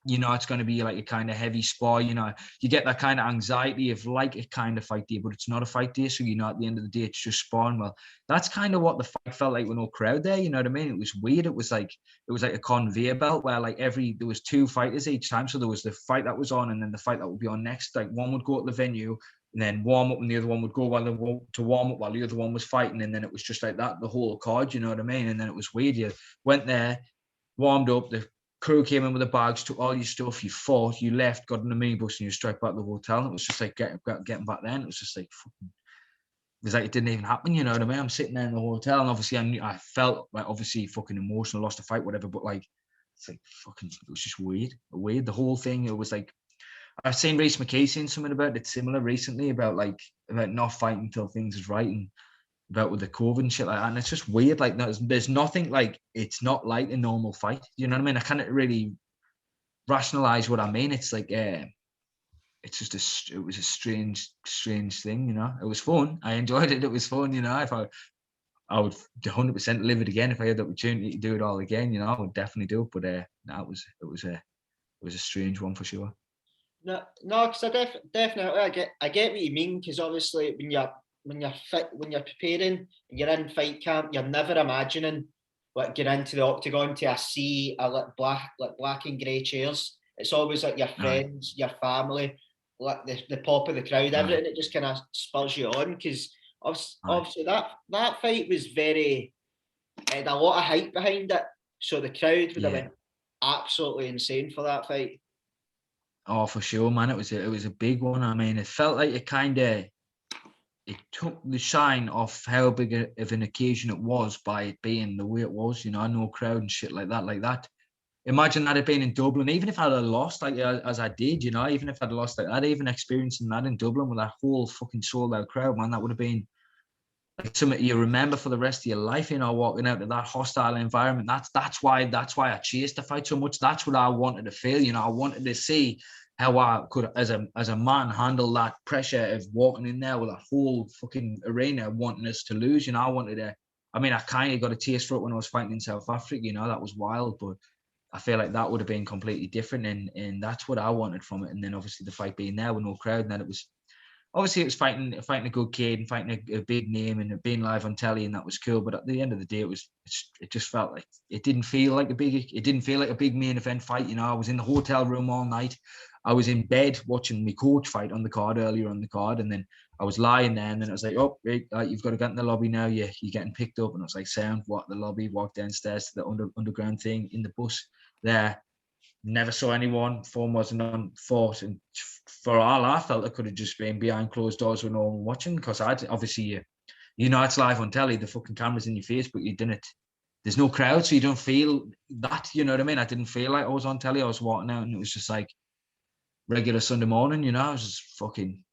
you know it's going to be like a kind of heavy spar. You know, you get that kind of anxiety of like a kind of fight day, but it's not a fight day. So, you know, at the end of the day, it's just sparring. Well, that's kind of what the fight felt like with no crowd there. You know what I mean? It was weird. It was like a conveyor belt where like there was two fighters each time. So there was the fight that was on and then the fight that would be on next. Like one would go to the venue and then warm up, and the other one would go to warm up while the other one was fighting. And then it was just like that, the whole card, you know what I mean? And then it was weird. You went there, warmed up, the crew came in with the bags, took all your stuff, you fought, you left, got in the minibus, and you straight back to the hotel. And it was just like getting back then. It was just like fucking, it was like it didn't even happen, you know what I mean? I'm sitting there in the hotel, and obviously I felt like obviously fucking emotional, lost a fight, whatever, but like it's like fucking, it was just weird. The whole thing, it was like I've seen Reece McKay saying something about it similar recently about not fighting until things is right and about with the COVID and shit like that. And it's just weird. Like there's nothing like, it's not like a normal fight. You know what I mean? I can't really rationalize what I mean. It's like, it's just it was a strange thing, you know. It was fun. I enjoyed it. It was fun, you know. If I would 100% live it again if I had the opportunity to do it all again, you know, I would definitely do it. But it was a strange one for sure. No, because definitely I get what you mean. Because obviously when you're fit, when you're preparing, and you're in fight camp, you're never imagining like getting into the octagon to a sea of like black and grey chairs. It's always like your friends, your family, like the pop of the crowd, everything. It just kind of spurs you on, because obviously that fight was it had a lot of hype behind it, so the crowd would have been absolutely insane for that fight. Oh, for sure, man. It was a big one. I mean, it felt like it took the shine off how big of an occasion it was by it being the way it was, you know, no crowd and shit like that. Imagine that had been in Dublin, even if I'd have lost, like as I did, you know, even if I'd lost like that, even experiencing that in Dublin with that whole fucking sold out crowd, man, that would have been like something you remember for the rest of your life, you know, walking out of that hostile environment. That's why I chased the fight so much. That's what I wanted to feel, you know. I wanted to see how I could, as a man, handle that pressure of walking in there with a whole fucking arena wanting us to lose. You know, I kind of got a taste for it when I was fighting in South Africa, you know, that was wild, but I feel like that would have been completely different, and that's what I wanted from it. And then obviously the fight being there with no crowd, and then it was fighting a good kid and fighting a big name and being live on telly, and that was cool. But at the end of the day, it just felt like it didn't feel like a big main event fight. You know, I was in the hotel room all night. I was in bed watching my coach fight on the card earlier on the card, and then I was lying there, and then I was like, "Oh, great, you've got to get in the lobby now. You're getting picked up." And I was like, "Sound, what the lobby?" Walked downstairs to the underground thing in the bus there. Never saw anyone. Phone wasn't on. Fought, and for all I felt, it could have just been behind closed doors with no one watching. Because obviously you know it's live on telly. The fucking camera's in your face, but you didn't. There's no crowd, so you don't feel that. You know what I mean? I didn't feel like I was on telly. I was walking out, and it was just like regular Sunday morning. You know, I was just fucking.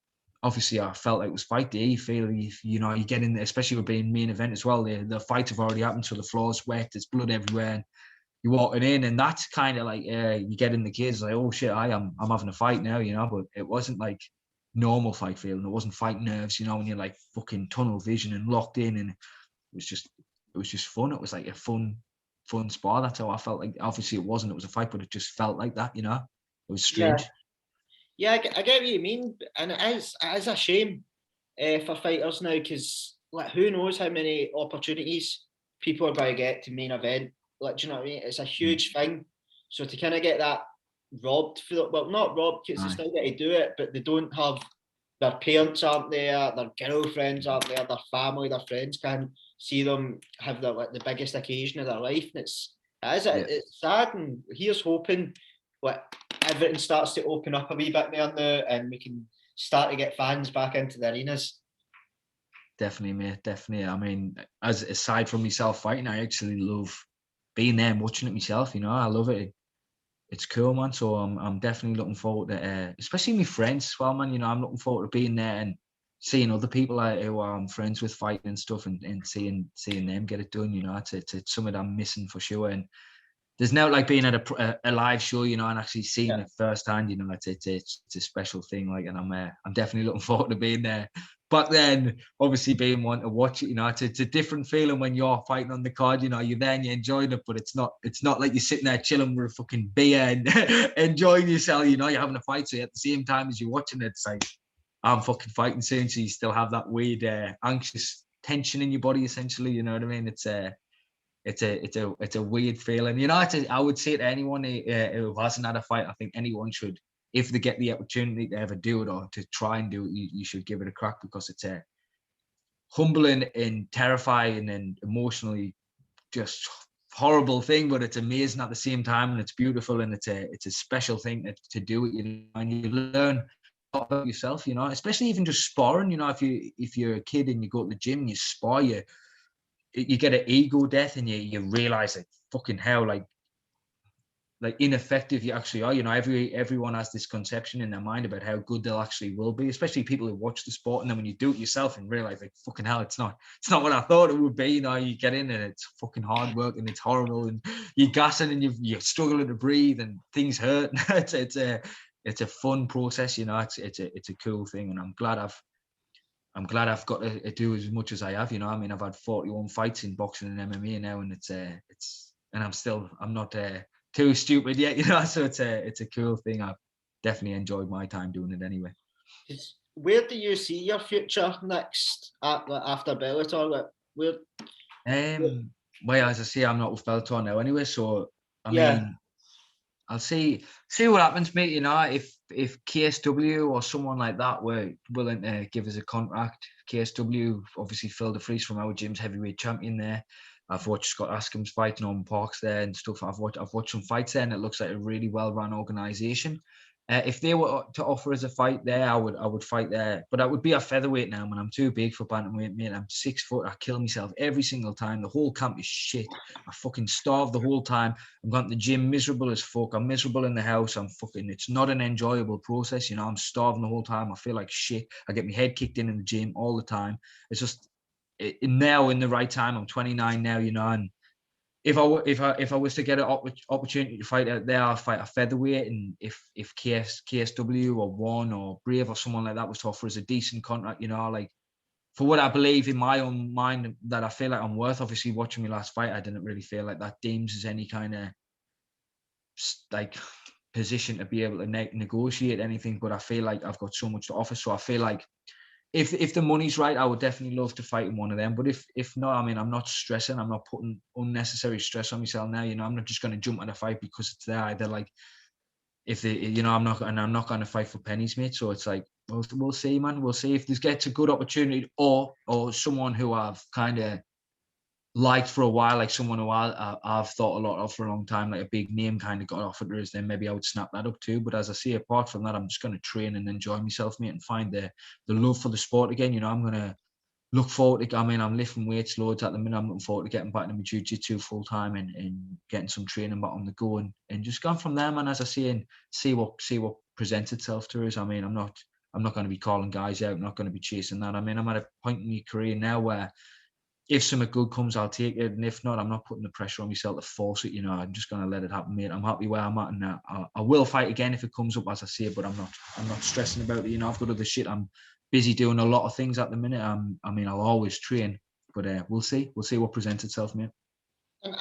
Obviously, I felt like it was fight day. You feel, you know, you get in there, especially with being main event as well. The fights have already happened, so the floor's wet. There's blood everywhere. And you're walking in, and that's kind of like you get in the kids like, oh shit, I'm having a fight now, you know. But it wasn't like normal fight feeling. It wasn't fight nerves, you know, when you're like fucking tunnel vision and locked in, and it was just fun. It was like a fun spar. That's how I felt. Like obviously it wasn't. It was a fight, but it just felt like that, you know. It was strange. Yeah, I get what you mean, and it is a shame for fighters now, because like who knows how many opportunities people are going to get to main event. Like, do you know what I mean? It's a huge thing. So to kind of get that robbed, well, not robbed because they still get to do it, but they don't have, their parents aren't there, their girlfriends aren't there, their family, their friends can't see them have the biggest occasion of their life, and it's sad. And here's hoping everything starts to open up a wee bit there now, and we can start to get fans back into the arenas. Definitely, mate. Definitely. I mean, aside from myself fighting, I actually love being there and watching it myself. You know, I love it. It's cool, man. So I'm definitely looking forward to, especially my friends as well, man. You know, I'm looking forward to being there and seeing other people who I'm friends with fighting and stuff, and seeing them get it done. You know, it's something I'm missing for sure. And there's no like being at a live show, you know, and actually seeing it firsthand. You know, it's a special thing. Like, and I'm definitely looking forward to being there. But then, obviously, being one to watch it, you know, it's a different feeling when you're fighting on the card. You know, you're there and you're enjoying it, but it's not like you're sitting there chilling with a fucking beer and enjoying yourself. You know, you're having a fight, so at the same time as you're watching it, it's like I'm fucking fighting soon. So you still have that weird, anxious tension in your body, essentially. You know what I mean? It's a weird feeling. You know, I would say to anyone who hasn't had a fight, I think anyone should, if they get the opportunity to ever do it or to try and do it, you should give it a crack, because it's a humbling and terrifying and emotionally just horrible thing, but it's amazing at the same time, and it's beautiful, and it's a special thing to do it, you know, and you learn about yourself, you know, especially even just sparring. You know, if you're a kid and you go to the gym and you spar, you get an ego death, and you realize like fucking hell, like like ineffective you actually are. You know, everyone has this conception in their mind about how good they'll actually will be, especially people who watch the sport. And then when you do it yourself and realize, like, fucking hell, it's not what I thought it would be. You know, you get in and it's fucking hard work and it's horrible and you're gassing and you're struggling to breathe and things hurt. It's a fun process. You know, it's a cool thing, and I'm glad I've got to do as much as I have. You know, I mean, I've had 41 fights in boxing and MMA now, and I'm not too stupid yet, you know. So it's a cool thing. I've definitely enjoyed my time doing it anyway. Where do you see your future next after Bellator? Well, as I say, I'm not with Bellator now anyway, so I mean, I'll see what happens, mate. You know, if KSW or someone like that were willing to give us a contract, KSW obviously Phil DeFries from our gym's heavyweight champion there. I've watched Scott Askham's fight, Norman Parks there and stuff. I've watched some fights there, and it looks like a really well-run organisation. If they were to offer us a fight there, I would fight there. But I would be a featherweight now, man. I'm too big for bantamweight, mate. I'm 6 foot. I kill myself every single time. The whole camp is shit. I fucking starve the whole time. I'm going to the gym miserable as fuck. I'm miserable in the house. It's not an enjoyable process. You know, I'm starving the whole time. I feel like shit. I get my head kicked in the gym all the time. It's just now in the right time. I'm 29 now, you know, and if I was to get an opportunity to fight out there, I'll fight a featherweight. And if KSW or One or Brave or someone like that was to offer us a decent contract, you know, like for what I believe in my own mind that I feel like I'm worth. Obviously, watching my last fight, I didn't really feel like that deems as any kind of like position to be able to negotiate anything. But I feel like I've got so much to offer. So I feel like if the money's right, I would definitely love to fight in one of them. But if not, I mean, I'm not stressing. I'm not putting unnecessary stress on myself now. You know, I'm not just going to jump on a fight because it's there. Either like, if they, you know, I'm not going to fight for pennies, mate. So it's like, we'll see, man. We'll see if this gets a good opportunity or someone who I've kind of liked for a while, like someone who I've thought a lot of for a long time, like a big name kind of got offered to us, then maybe I would snap that up too. But as I say, apart from that, I'm just going to train and enjoy myself, mate, and find the love for the sport again. You know, I'm going to look forward to, I mean, I'm lifting weights loads at the minute. I'm looking forward to getting back into my jiu-jitsu full time and getting some training back on the go and just going from there, man, as I say, and see what presents itself to us. I mean, I'm not going to be calling guys out. I'm not going to be chasing that. I mean, I'm at a point in my career now where if something good comes, I'll take it. And if not, I'm not putting the pressure on myself to force it. You know, I'm just going to let it happen, mate. I'm happy where I'm at, and I will fight again if it comes up, as I say, but I'm not stressing about it. You know, I've got other shit. I'm busy doing a lot of things at the minute. I mean, I'll always train, but we'll see. We'll see what presents itself, mate. And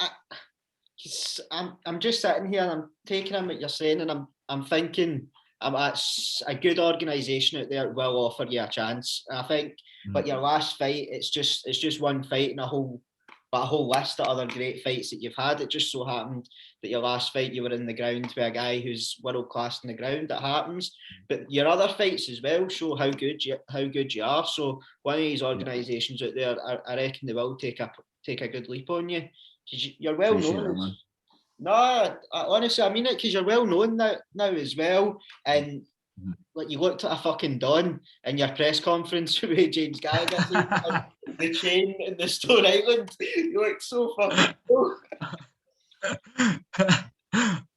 I'm just sitting here and I'm taking in what you're saying, and I'm thinking, it's a good organisation out there will offer you a chance. And I think, but your last fight, it's just one fight in a whole list of other great fights that you've had. It just so happened that your last fight you were in the ground with a guy who's world class in the ground. That happens, but your other fights as well show how good you are. So one of these organisations out there, I reckon they will take a good leap on you, because you're well known. No, honestly, I mean it, because you're well known now as well. And like, you looked at a fucking Don in your press conference with James Gallagher, the chain in the Stone Island. You look so fucking cool.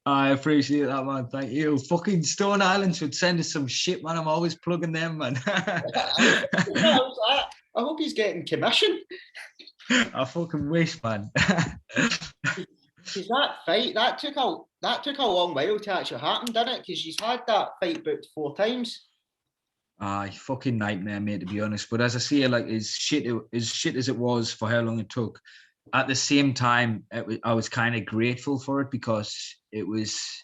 I appreciate that, man. Thank you. Fucking Stone Island should send us some shit, man. I'm always plugging them, man. I hope he's getting commission. I fucking wish, man. Because that fight, that took a long while to actually happen, didn't it? Because she's had that fight booked 4 times. Fucking nightmare, mate, to be honest. But as I say, like, as shit as it was for how long it took, at the same time, I was kind of grateful for it, because it was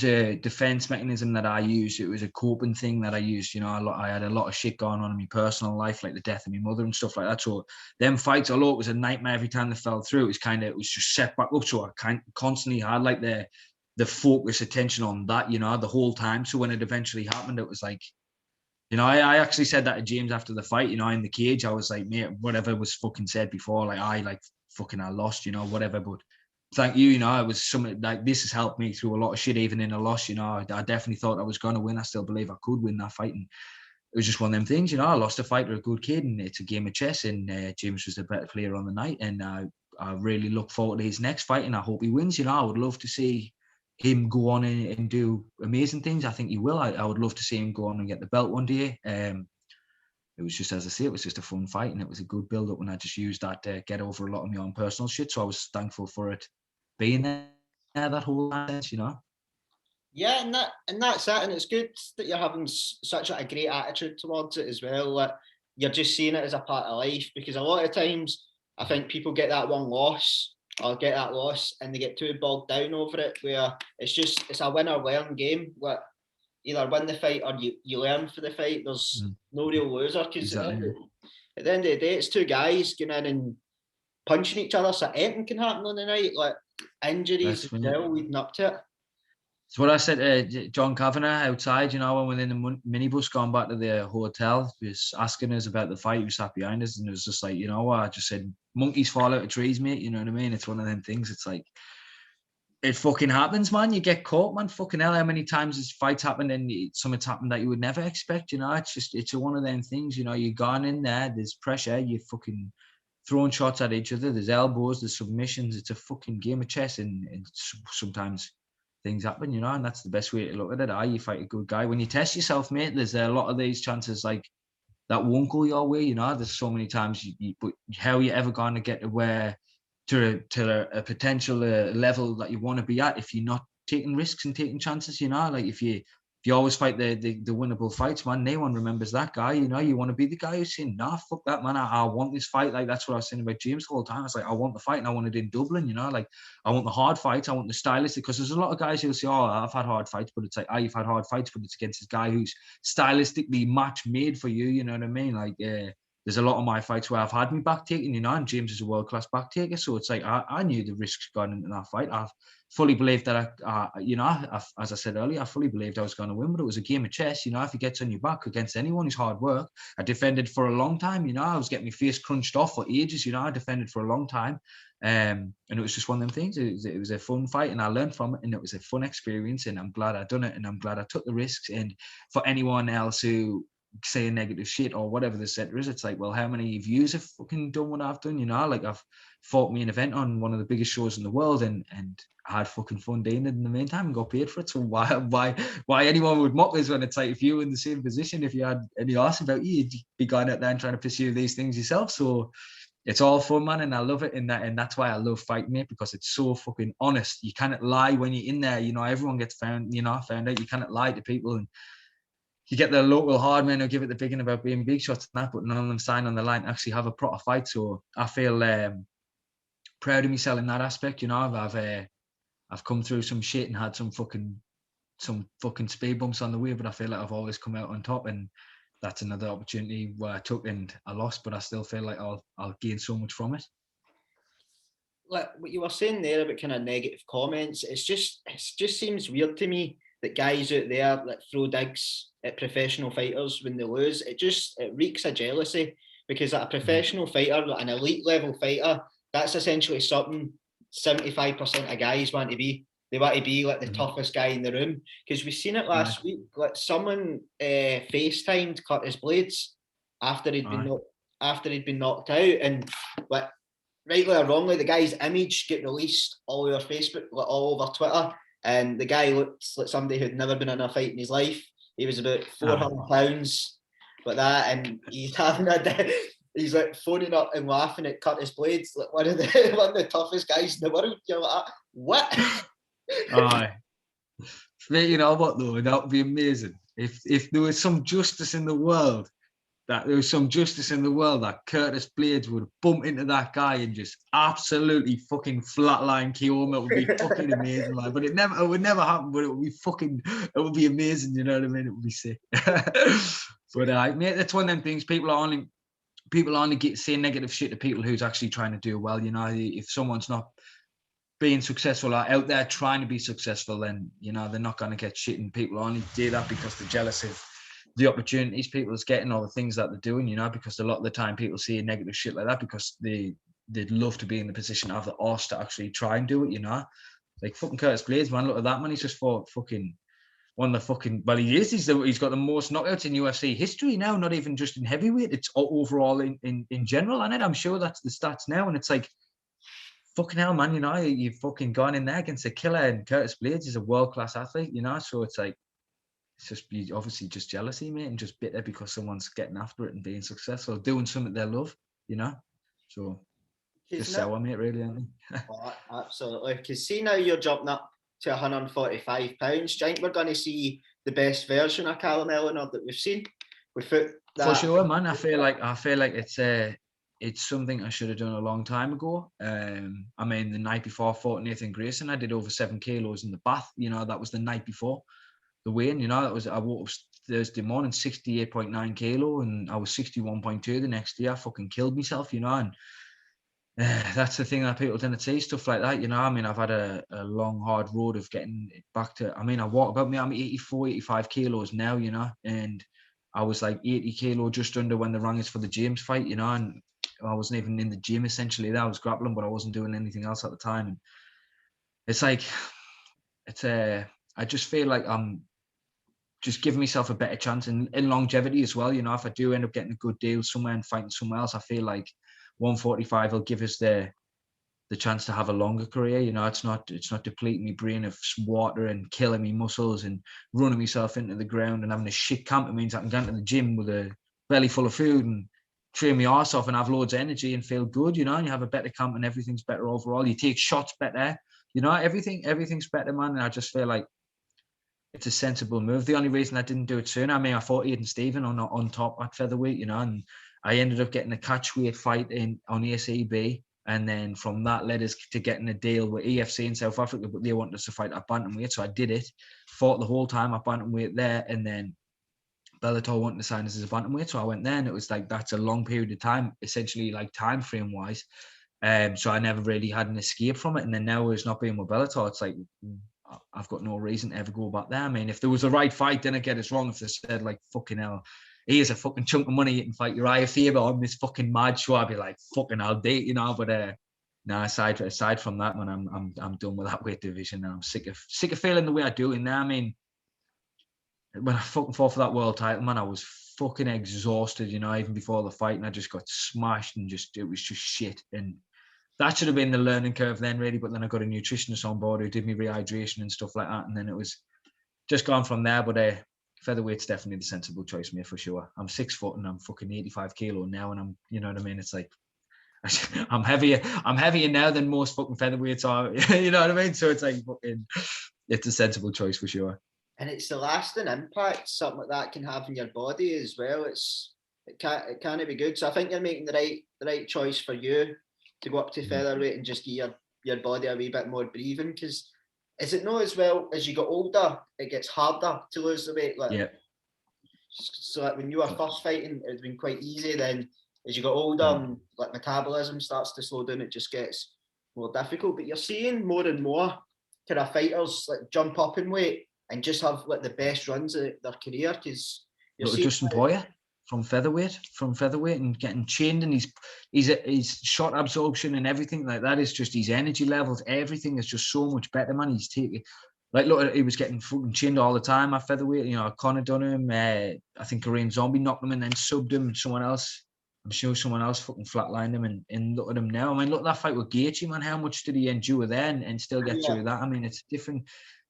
a defense mechanism that I used. It was a coping thing that I used. You know, I had a lot of shit going on in my personal life, like the death of my mother and stuff like that. So them fights, although it was a nightmare every time they fell through, it was just set back up. So I constantly had like the focus attention on that, you know, the whole time. So when it eventually happened, it was like, you know, I actually said that to James after the fight, you know, in the cage. I was like, mate, whatever was fucking said before, like, I lost, you know, whatever. But thank you, you know, it was something like, this has helped me through a lot of shit, even in a loss. You know, I definitely thought I was going to win. I still believe I could win that fight. And it was just one of them things, you know, I lost a fight to a good kid, and it's a game of chess, and James was the better player on the night. And I really look forward to his next fight, and I hope he wins. You know, I would love to see him go on and do amazing things. I think he will. I would love to see him go on and get the belt one day. It was just, as I say, it was just a fun fight, and it was a good build-up, and I just used that to get over a lot of my own personal shit. So I was thankful for it being there that whole sense, you know. Yeah, and that's it, and it's good that you're having such a great attitude towards it as well. Like, you're just seeing it as a part of life, because a lot of times I think people get that one loss or get that loss and they get too bogged down over it, where it's a win or learn game. Like, either win the fight or you learn for the fight. There's no real loser, because Exactly. at the end of the day, it's two guys going in and punching each other, so anything can happen on the night, like injuries as well leading up to it. It's what I said to John Kavanagh outside, you know, when we were in the minibus going back to the hotel. He was asking us about the fight. He was sat behind us, and it was just like, you know what? I just said, monkeys fall out of trees, mate. You know what I mean? It's one of them things. It's like, it fucking happens, man. You get caught, man. Fucking hell, how many times has fights happened and something's happened that you would never expect, you know? It's one of them things, you know, you've gone in there, there's pressure, you're fucking throwing shots at each other, there's elbows, there's submissions. It's a fucking game of chess, and sometimes things happen, you know, and that's the best way to look at it. You fight a good guy. When you test yourself, mate, there's a lot of these chances like that won't go your way, you know. There's so many times but how are you ever going to get to a potential level that you want to be at if you're not taking risks and taking chances, you know? Like if you always fight the winnable fights, man, no one remembers that guy, you know. You want to be the guy who's saying, nah, fuck that, man, I want this fight. Like that's what I was saying about James the whole time. It's like, I want the fight, and I want it in Dublin, you know. Like I want the hard fights, I want the stylistic, because there's a lot of guys who'll say, oh, I've had hard fights, but it's like, you've had hard fights, but it's against this guy who's stylistically match made for you, you know what I mean? Like there's a lot of my fights where I've had me back taken, you know, and James is a world-class back taker. So it's like, I knew the risks going into that fight. I've fully believed that, as I said earlier, I fully believed I was going to win, but it was a game of chess. You know, if he gets on your back against anyone who's hard work, I defended for a long time, you know, I was getting my face crunched off for ages, you know, I defended for a long time. And it was just one of them things. It was a fun fight, and I learned from it, and it was a fun experience, and I'm glad I done it, and I'm glad I took the risks. And for anyone else who saying negative shit or whatever the center is, it's like, well, how many views have fucking done what I've done, you know? Like I've fought me an event on one of the biggest shows in the world, and I had fucking fun doing it in the meantime and got paid for it. So why anyone would mock us when it's like, if you were in the same position, if you had any arse about you, you'd be going out there and trying to pursue these things yourself. So it's all fun, man, and I love it. And that's why I love fighting, mate, because it's so fucking honest. You cannot lie when you're in there, you know. Everyone gets found out. You cannot lie to people, and you get the local hard men who give it the bigging about being big shots and that, but none of them sign on the line to actually have a proper fight. So I feel proud of myself in that aspect. You know, I've come through some shit and had some fucking speed bumps on the way, but I feel like I've always come out on top, and that's another opportunity where I took and I lost, but I still feel like I'll gain so much from it. Like what you were saying there about kind of negative comments, it just seems weird to me that guys out there that throw digs at professional fighters when they lose. It reeks of jealousy, because at a professional fighter, like an elite level fighter, that's essentially something 75% of guys want to be. They want to be like the toughest guy in the room, because we've seen it last week. Like someone FaceTimed Curtis Blades after he'd been knocked out, and like rightly or wrongly, the guy's image get released all over Facebook, like all over Twitter. And the guy looks like somebody who'd never been in a fight in his life. He was about 400 pounds, but that, and he's having he's like phoning up and laughing at Curtis Blades, like one of the toughest guys in the world. You're like, what? Aye. You know what though? That would be amazing if there was some justice in the world. That Curtis Blades would bump into that guy and just absolutely fucking flatline kill him. It would be fucking amazing, like. But it would nenever happen. But it would be amazing. You know what I mean? It would be sick. But mate, that's one of them things. People only saying negative shit to people who's actually trying to do well. You know, if someone's not being successful or out there trying to be successful, then you know they're not going to get shit. And people only do that because they're jealous of the opportunities people is getting, all the things that they're doing, you know, because a lot of the time people see negative shit like that because they'd love to be in the position to have the arse to actually try and do it, you know. Like fucking Curtis Blades, man, look at that, man. He's just fought fucking one of the fucking, well, he's got the most knockouts in UFC history now, not even just in heavyweight, it's overall in general, and I'm sure that's the stats now. And it's like, fucking hell, man, you know, you've fucking gone in there against a killer, and Curtis Blades is a world-class athlete, you know, so it's like, it's just obviously just jealousy, mate, and just bitter because someone's getting after it and being successful, doing something they love, you know. So just sour, mate, really, aren't they? Oh, absolutely. Because see, now you're jumping up to 145 pounds. Do you think we're going to see the best version of Callum Ellenor that we've seen? Without that, for sure, man. I feel like it's something I should have done a long time ago. I mean, the night before I fought Nathan Grayson, I did over 7 kilos in the bath. You know, that was the night before the weigh-in. You know, I woke up Thursday morning 68.9 kilo, and I was 61.2 the next day. I fucking killed myself, you know, and that's the thing that people tend to say, stuff like that, you know. I mean, I've had a long, hard road of getting back to, I mean, I'm 84, 85 kilos now, you know, and I was like 80 kilo just under when the rang is for the James fight, you know, and I wasn't even in the gym essentially there. I was grappling, but I wasn't doing anything else at the time. And it's like, I just feel like I'm just giving myself a better chance in longevity as well. You know, if I do end up getting a good deal somewhere and fighting somewhere else, I feel like 145 will give us the chance to have a longer career. You know, it's not depleting my brain of water and killing me muscles and running myself into the ground and having a shit camp. It means I can go into the gym with a belly full of food and train my arse off and have loads of energy and feel good, you know, and you have a better camp and everything's better overall. You take shots better, you know, everything's better, man. And I just feel like it's a sensible move. The only reason I didn't do it sooner, I mean, I fought Aidan Stephen on top at featherweight, you know, and I ended up getting a catchweight fight on ACB. And then from that led us to getting a deal with EFC in South Africa, but they wanted us to fight at bantamweight. So I did it, fought the whole time at bantamweight there. And then Bellator wanted to sign us as a bantamweight. So I went there, and it was like, that's a long period of time, essentially, like time frame wise. So I never really had an escape from it. And then now it's not being with Bellator, it's like, I've got no reason to ever go back there. I mean, if there was a right fight, then I get it wrong. If they said, like, fucking hell, here's a fucking chunk of money, you can fight Uriah Faber on this fucking mad show, I'd be like, fucking, I'll date, you know. But no, aside from that, man, I'm done with that weight division, and I'm sick of feeling the way I do in there. I mean, when I fucking fought for that world title, man, I was fucking exhausted, you know, even before the fight, and I just got smashed, and it was just shit. And that should have been the learning curve then, really. But then I got a nutritionist on board who did me rehydration and stuff like that, and then it was just gone from there. But featherweight's definitely the sensible choice, mate, for sure. I'm 6 foot and I'm fucking 85 kilo now, and I'm, you know what I mean? It's like, I'm heavier now than most fucking featherweights are. You know what I mean? So it's like, fucking, it's a sensible choice for sure. And it's the lasting impact something like that can have in your body as well. It can't be good. So I think you're making the right choice for you to go up to featherweight and just give your body a wee bit more breathing. Because is it not, as well as you get older, it gets harder to lose the weight? Like, yeah. So like when you were first fighting, it's been quite easy. Then as you get older, and like metabolism starts to slow down, it just gets more difficult. But you're seeing more and more kind of fighters like jump up in weight and just have like the best runs of their career. Because you're seeing Justin Poirier from featherweight and getting chained, and his shot absorption and everything like that is just, his energy levels, everything is just so much better, man. He's taking, like, look, he was getting fucking chained all the time at featherweight. You know, Conor done him. I think Korean Zombie knocked him and then subbed him. I'm sure someone else fucking flatlined him, and look at him now. I mean, look at that fight with Gaethje, man. How much did he endure there and still get through that? I mean, it's different.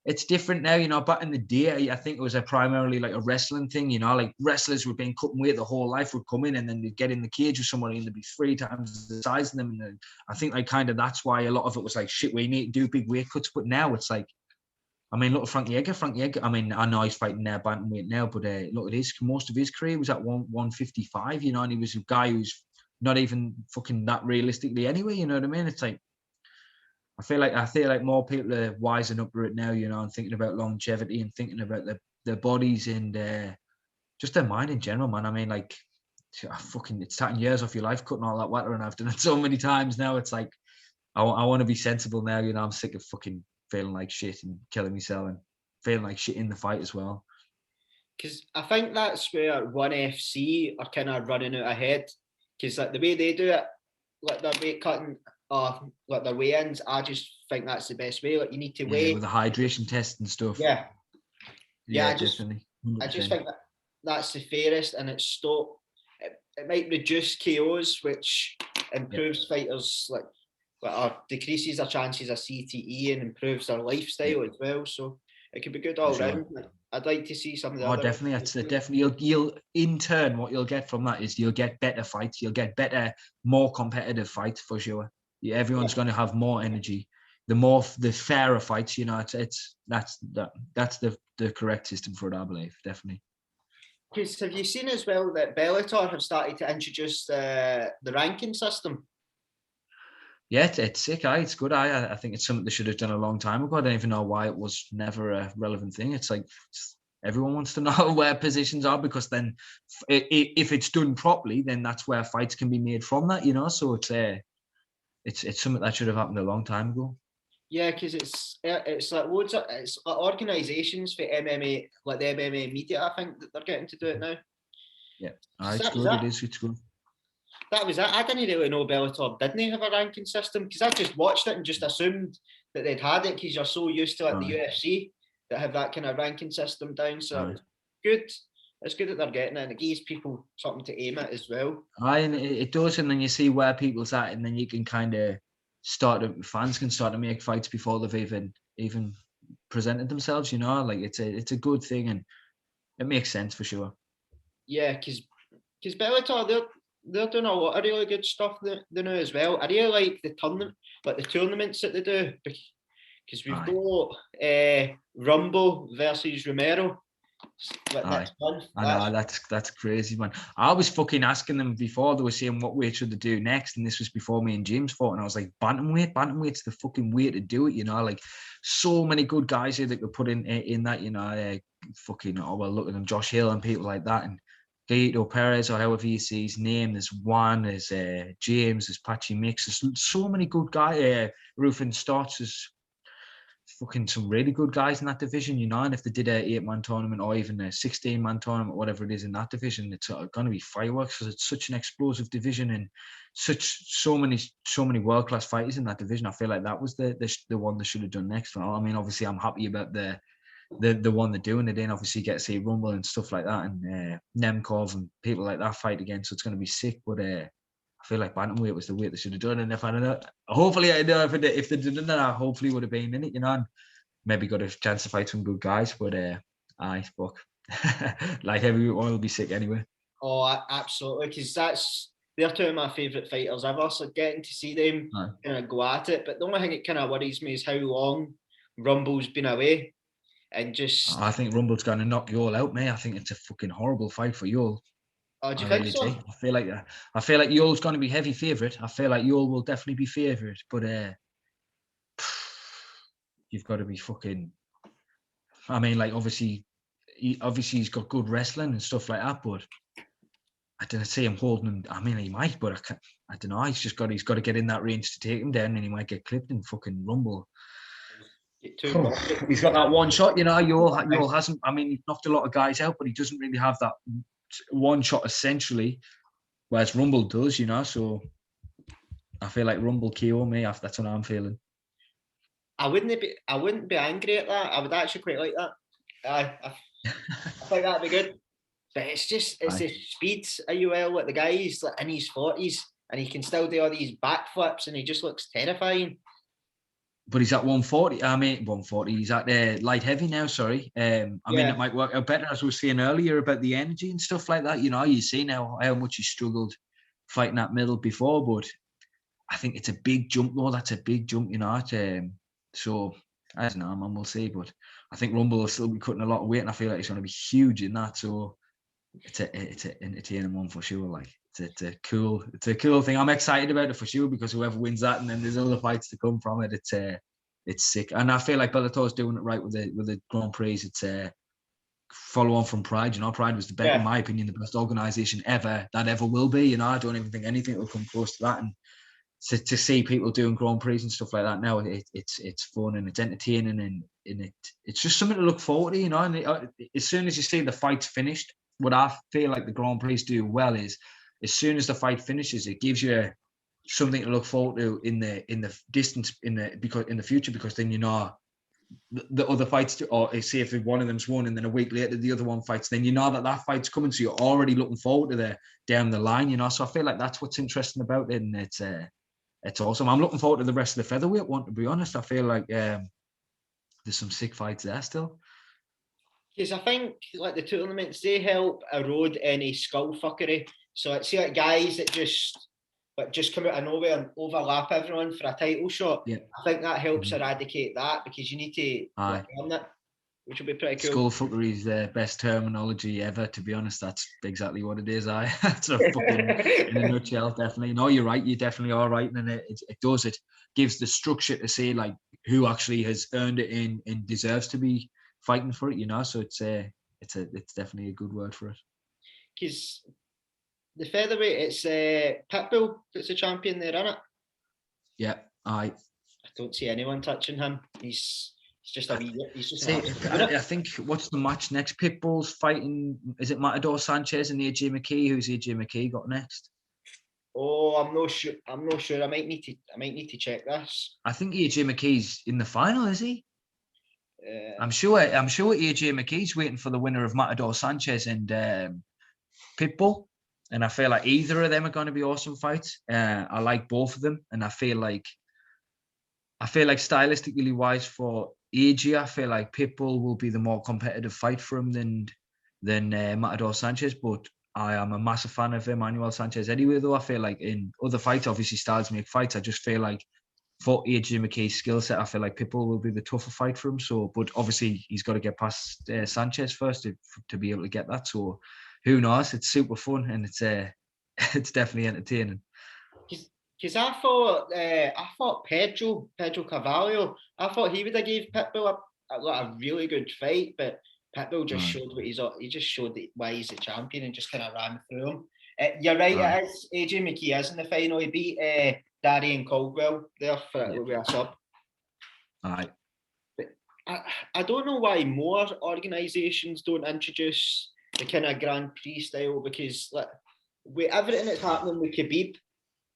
It's different now, you know. Back in the day, I think it was primarily like a wrestling thing, you know, like wrestlers were being cutting weight the whole life, would come in and then they'd get in the cage with somebody and they'd be 3 times the size of them. And then I think like kind of that's why a lot of it was like, shit, we need to do big weight cuts. But now it's like, I mean, look at Frankie Edgar. I mean, I know he's fighting there bantamweight now, but look at most of his career was at 155, you know, and he was a guy who's not even fucking that realistically anyway, you know what I mean? It's like, I feel like more people are wising up to it now, you know, and thinking about longevity and thinking about their bodies and just their mind in general, man. I mean, like, it's taking years off your life cutting all that water, and I've done it so many times now. It's like, I want to be sensible now, you know. I'm sick of fucking feeling like shit and killing myself and feeling like shit in the fight as well. Because I think that's where ONE FC are kind of running out ahead. Because like the way they do it, like their weight cutting, like their weigh-ins, I just think that's the best way. Like you need to weigh with the hydration test and stuff. Yeah, definitely. 100%. I just think that's the fairest, and it's it might reduce KOs, which improves fighters or decreases their chances of CTE and improves their lifestyle as well. So it could be good all round. I'd like to see some of the other. Definitely. It's definitely you'll in turn what you'll get from that is you'll get better fights. You'll get better, more competitive fights for sure. Yeah, everyone's going to have more energy. The fairer fights. You know, that's the correct system for it. I believe definitely. Because have you seen as well that Bellator have started to introduce the ranking system? Yeah, it's sick. It's good. I think it's something they should have done a long time ago. I don't even know why it was never a relevant thing. It's like everyone wants to know where positions are, because then if it's done properly, then that's where fights can be made from that, you know. So it's something that should have happened a long time ago. Yeah, because it's like loads of organisations for MMA, like the MMA media. I think that they're getting to do it now. Yeah, it's good. It's good. That was it. I didn't really know Bellator didn't have a ranking system, because I just watched it and just assumed that they'd had it, because you're so used to the UFC that have that kind of ranking system down. So it's good. It's good that they're getting it, and it gives people something to aim at as well. And it does, and then you see where people's at, and then you can kind of fans can start to make fights before they've even presented themselves. You know, like it's a good thing, and it makes sense for sure. Yeah, because Bellator, they're doing a lot of really good stuff they know as well. I really like the tournaments that they do, because we've got Rumble versus Romero. Next month. I know, that's crazy, man. I was fucking asking them before, they were saying what weight should they do next, and this was before me and James fought, and I was like, bantamweight's the fucking way to do it, you know. Like, so many good guys here that could put in that, you know. Look at them, Josh Hill and people like that, and Gaito Perez, or however you see his name. There's Juan, there's James, there's Patchy Mix. There's so many good guys. Rufin Stotts, there's fucking some really good guys in that division, you know. And if they did a 8-man tournament, or even a 16-man tournament, whatever it is in that division, it's going to be fireworks, because it's such an explosive division, and so many world-class fighters in that division. I feel like that was the one they should have done next. I mean, obviously, I'm happy about the one they're doing it in. Obviously, you get to see Rumble and stuff like that, and Nemkov and people like that fight again, so it's going to be sick. But I feel like bantamweight was the weight they should have done, and if they didn't, that I hopefully would have been in it, you know, and maybe got a chance to fight some good guys. But fuck, like everyone will be sick anyway. Oh, absolutely, because they're two of my favourite fighters ever. So getting to see them kind of go at it, but the only thing that kind of worries me is how long Rumble's been away, and just. I think Rumble's going to knock Yul out, mate. I think it's a fucking horrible fight for Yul. Oh, do you think so? I feel like Yul's going to be heavy favourite. I feel like Yul will definitely be favourite, but you've got to be fucking. I mean, like obviously he's got good wrestling and stuff like that, but I didn't see him holding him. I mean, he might, but I don't know. He's got to get in that range to take him down, and he might get clipped in fucking Rumble. He's got that one shot, you know. Yul hasn't. I mean, he's knocked a lot of guys out, but he doesn't really have that one shot essentially, whereas Rumble does, you know. So I feel like Rumble KO me. That's what I'm feeling. I wouldn't be angry at that. I would actually quite like that. I think that'd be good. But it's the speed of Yul. Like, the guy's like in his 40s, and he can still do all these backflips, and he just looks terrifying. But he's at 140. I mean, 140. He's at light heavy now. Sorry. I mean, it might work out better, as we were saying earlier about the energy and stuff like that. You know, you see now how much he struggled fighting that middle before. But I think it's a big jump, though. That's a big jump, you know. So I don't know, man. We'll see. But I think Rumble will still be cutting a lot of weight, and I feel like he's going to be huge in that. So it's an entertaining one for sure. Like, it's a cool thing. I'm excited about it for sure, because whoever wins that, and then there's other fights to come from it. It's sick, and I feel like Bellator's doing it right with the Grand Prix. It's follow on from Pride. You know, Pride was the best, in my opinion, the best organisation that ever will be. You know, I don't even think anything will come close to that. And to see people doing Grand Prix and stuff like that now, it's fun and it's entertaining, and it's just something to look forward to. You know, and as soon as you see the fight's finished, what I feel like the Grand Prix do well is, as soon as the fight finishes, it gives you something to look forward to in the distance in the future, because then you know the other fights, or say if one of them's won and then a week later the other one fights, then you know that fight's coming, so you're already looking forward to the down the line, you know. So I feel like that's what's interesting about it, and it's awesome. I'm looking forward to the rest of the featherweight one, to be honest. I feel like there's some sick fights there still. Because I think like the tournaments, they help erode any skull fuckery. So it's like guys that just come out of nowhere and overlap everyone for a title shot. Yeah. I think that helps eradicate that, because you need to earn it, which will be pretty cool. Skull fuckery is the best terminology ever, to be honest. That's exactly what it is. That's a fucking, in a nutshell, definitely. No, you're right. You definitely are right. And it gives the structure to say like who actually has earned it and deserves to be fighting for it, you know. So it's definitely a good word for it. Because the featherweight, it's Pitbull that's the champion there, isn't it? Yeah, I don't see anyone touching him. He's just a wee. He's just. I think what's the match next? Pitbull's fighting. Is it Matador Sanchez and AJ McKee? Who's AJ McKee got next? Oh, I'm not sure. I might need to check this. I think AJ McKee's in the final, is he? I'm sure AJ McKee's waiting for the winner of Matador Sanchez and Pitbull, and I feel like either of them are going to be awesome fights. I like both of them, and I feel like stylistically wise for AJ, I feel like Pitbull will be the more competitive fight for him than Matador Sanchez. But I am a massive fan of Emmanuel Sanchez anyway. Though I feel like in other fights, obviously styles make fights. I just feel like for AJ McKee's skill set, I feel like Pitbull will be the tougher fight for him. So, but obviously he's got to get past Sanchez first to be able to get that. So, who knows? It's super fun and it's definitely entertaining. Because I thought Pedro Carvalho, I thought he would have gave Pitbull a really good fight, but Pitbull just showed he just showed why he's the champion and just kind of ran through him. You're right, it is AJ McKee is in the final. He beat Darian Caldwell there with a sub. Aye. I don't know why more organisations don't introduce the kind of Grand Prix style, because like with everything that's happening with Khabib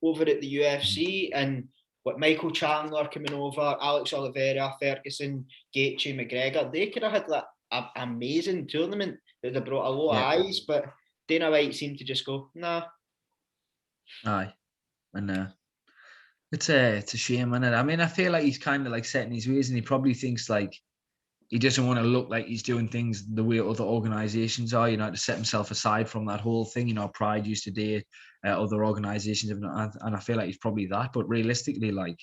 over at the UFC and what Michael Chandler coming over, Alex Oliveira, Ferguson, Gaethje, McGregor, they could have had like an amazing tournament that they brought a lot of eyes, but Dana White seemed to just go, nah. Aye, and it's a shame, isn't it? I mean, I feel like he's kind of like set in his ways, and he probably thinks like he doesn't want to look like he's doing things the way other organisations are, you know, to set himself aside from that whole thing. You know, Pride used to date other organisations, and I feel like he's probably that. But realistically, like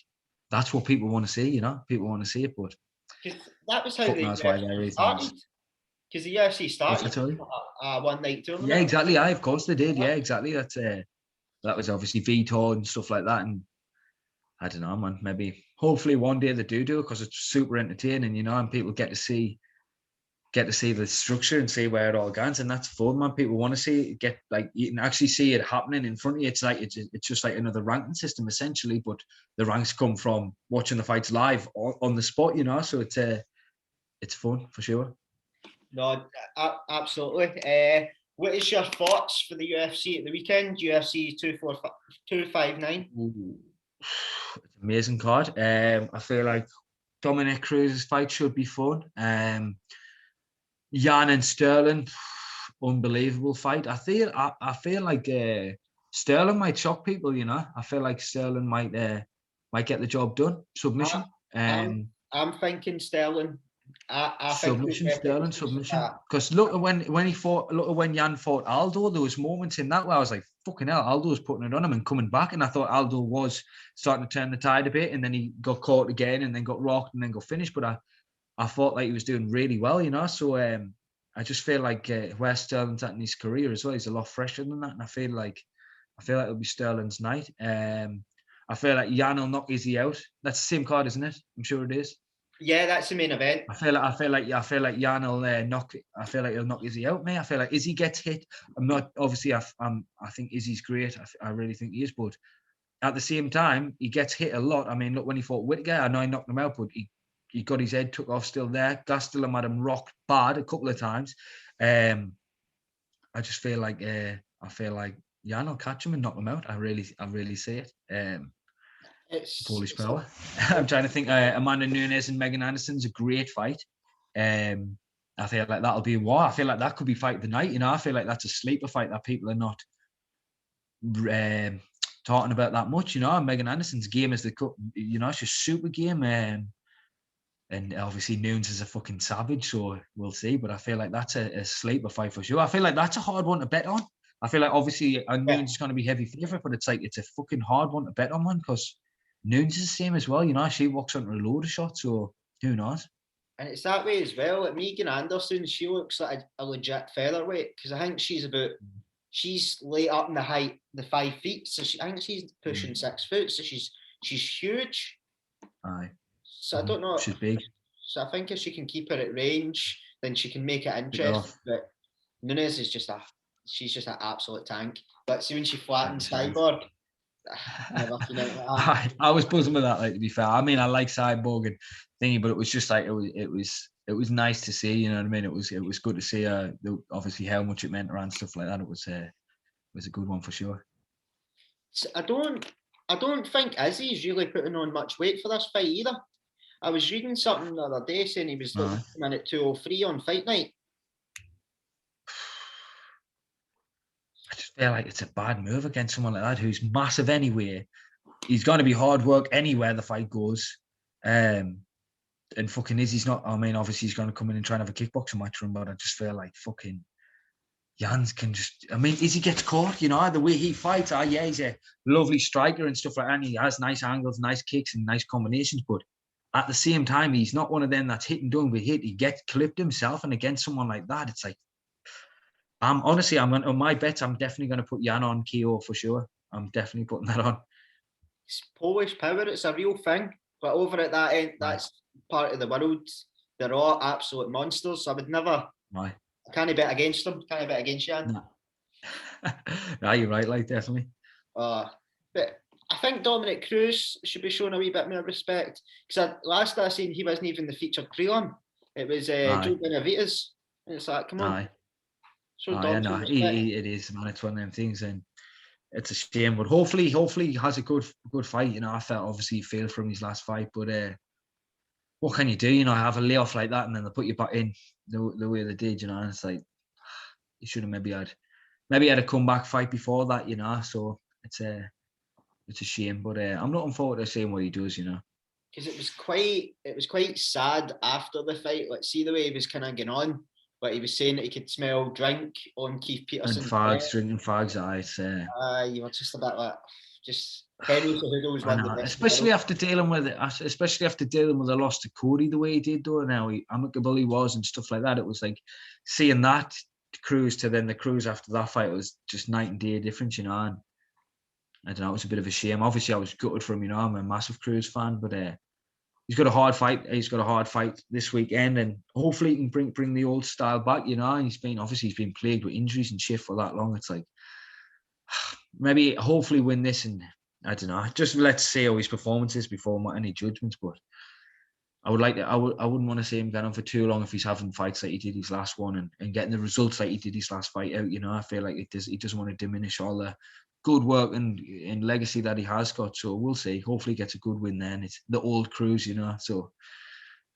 that's what people want to see. You know, people want to see it. But that was how the UFC started. Because the UFC started one night tournament. Yeah, exactly. Of course they did. Yeah, exactly. That was obviously vetoed and stuff like that. And I don't know, man. Maybe, hopefully, one day they do it because it's super entertaining, you know, and people get to see the structure and see where it all goes, and that's fun, man. People want to see it, you can actually see it happening in front of you. It's like it's just like another ranking system essentially, but the ranks come from watching the fights live on the spot, you know. So it's fun for sure. No, absolutely. What is your thoughts for the UFC at the weekend? UFC 259. It's an amazing card. I feel like Dominic Cruz's fight should be fun. Jan and Sterling, unbelievable fight. I feel like Sterling might shock people. You know, I feel like Sterling might get the job done. Submission. I'm thinking Sterling. Sterling submission. Because look at when Jan fought Aldo, there was moments in that where I was like, fucking hell, Aldo's putting it on him and coming back, and I thought Aldo was starting to turn the tide a bit, and then he got caught again and then got rocked and then got finished. But I thought like he was doing really well, you know. So I just feel like where Sterling's at in his career as well, he's a lot fresher than that, and I feel like it'll be Sterling's night. I feel like Jan will knock Izzy out. That's the same card, isn't it? I'm sure it is. Yeah, that's the main event. I feel like Jan will knock. I feel like he'll knock Izzy out, mate. I feel like Izzy gets hit. I'm not obviously. I think Izzy's great. I really think he is, but at the same time, he gets hit a lot. I mean, look, when he fought Whittaker, I know he knocked him out, but he got his head took off still there. Gastelum had him rocked bad a couple of times. I just feel like Jan will catch him and knock him out. I really see it. It's Polish power. I'm trying to think. Amanda Nunes and Megan Anderson's a great fight. I feel like that'll be a war. I feel like that could be fight of the night. You know, I feel like that's a sleeper fight that people are not talking about that much, you know. Megan Anderson's game is you know, it's just super game. And obviously Nunes is a fucking savage, so we'll see. But I feel like that's a sleeper fight for sure. I feel like that's a hard one to bet on. I feel like obviously Nunes is going to be heavy favourite, but it's a fucking hard one to bet on, man, because Nunes is the same as well. You know, she walks onto a load of shots, so who knows? And it's that way as well. Like Megan Anderson, she looks like a legit featherweight because I think she's late up in the 5 feet, so I think she's pushing 6 foot, so she's huge. Aye. So I don't know. She's big. So I think if she can keep her at range, then she can make it interesting. But Nunes is she's just an absolute tank. But see when she flattens Cyborg, never seen it like that. I was buzzing with that, like, to be fair. I mean, I like Cyborg and thingy, but it was just like it was nice to see. You know what I mean? It was good to see obviously how much it meant around stuff like that. It was a good one for sure. So I don't think Izzy's really putting on much weight for this fight either. I was reading something the other day saying he was looking in at 203 on fight night. I just feel like it's a bad move against someone like that who's massive anyway. He's going to be hard work anywhere the fight goes. And fucking Izzy's not, I mean, obviously he's going to come in and try and have a kickboxing match for him, but I just feel like fucking Jans can just, I mean, Izzy gets caught, you know, the way he fights. Yeah, he's a lovely striker and stuff like that. And he has nice angles, nice kicks and nice combinations, but at the same time, he's not one of them that's hit and done with hit. He gets clipped himself, and against someone like that, it's like, I'm on my bets, I'm definitely going to put Jan on KO for sure. I'm definitely putting that on. It's Polish power, it's a real thing. But over at that end, that's part of the world. They're all absolute monsters. So I would never, I can't bet against them. Can't bet against Jan. No, you're right, like, definitely. But I think Dominic Cruz should be shown a wee bit more respect. Because last I seen, he wasn't even the featured prelim. It was Joe Benavidez. And it's like, come on. It is, man. It's one of them things, and it's a shame. But hopefully he has a good fight. You know, I felt obviously he failed from his last fight, but what can you do? You know, have a layoff like that, and then they put you back in the way they did. You know, and it's like you should have maybe had a comeback fight before that. You know, so it's a shame. But I'm looking forward to seeing what he does. You know, because it was quite sad after the fight. Let's see the way he was kind of getting on. But he was saying that he could smell drink on Keith Peterson. And fags, drinking fags, you were just a bit like, just Henry Cejudo was one of the best. Especially after dealing with the loss to Cody the way he did, though, and how amicable he was and stuff like that. It was like seeing that Cruz to then the Cruz after that fight was just night and day difference, you know. And I don't know, it was a bit of a shame. Obviously, I was gutted for him, you know. I'm a massive Cruz fan, but he's got a hard fight. He's got a hard fight this weekend, and hopefully he can bring the old style back. You know, and he's been plagued with injuries and shit for that long. It's like maybe hopefully win this, and I don't know. Just let's see how his performance is before any judgments. But I wouldn't want to see him going on for too long if he's having fights like he did his last one and getting the results like he did his last fight out. You know, I feel like he doesn't want to diminish all the good work and legacy that he has got. So we'll see. Hopefully he gets a good win then. It's the old Cruz, you know. So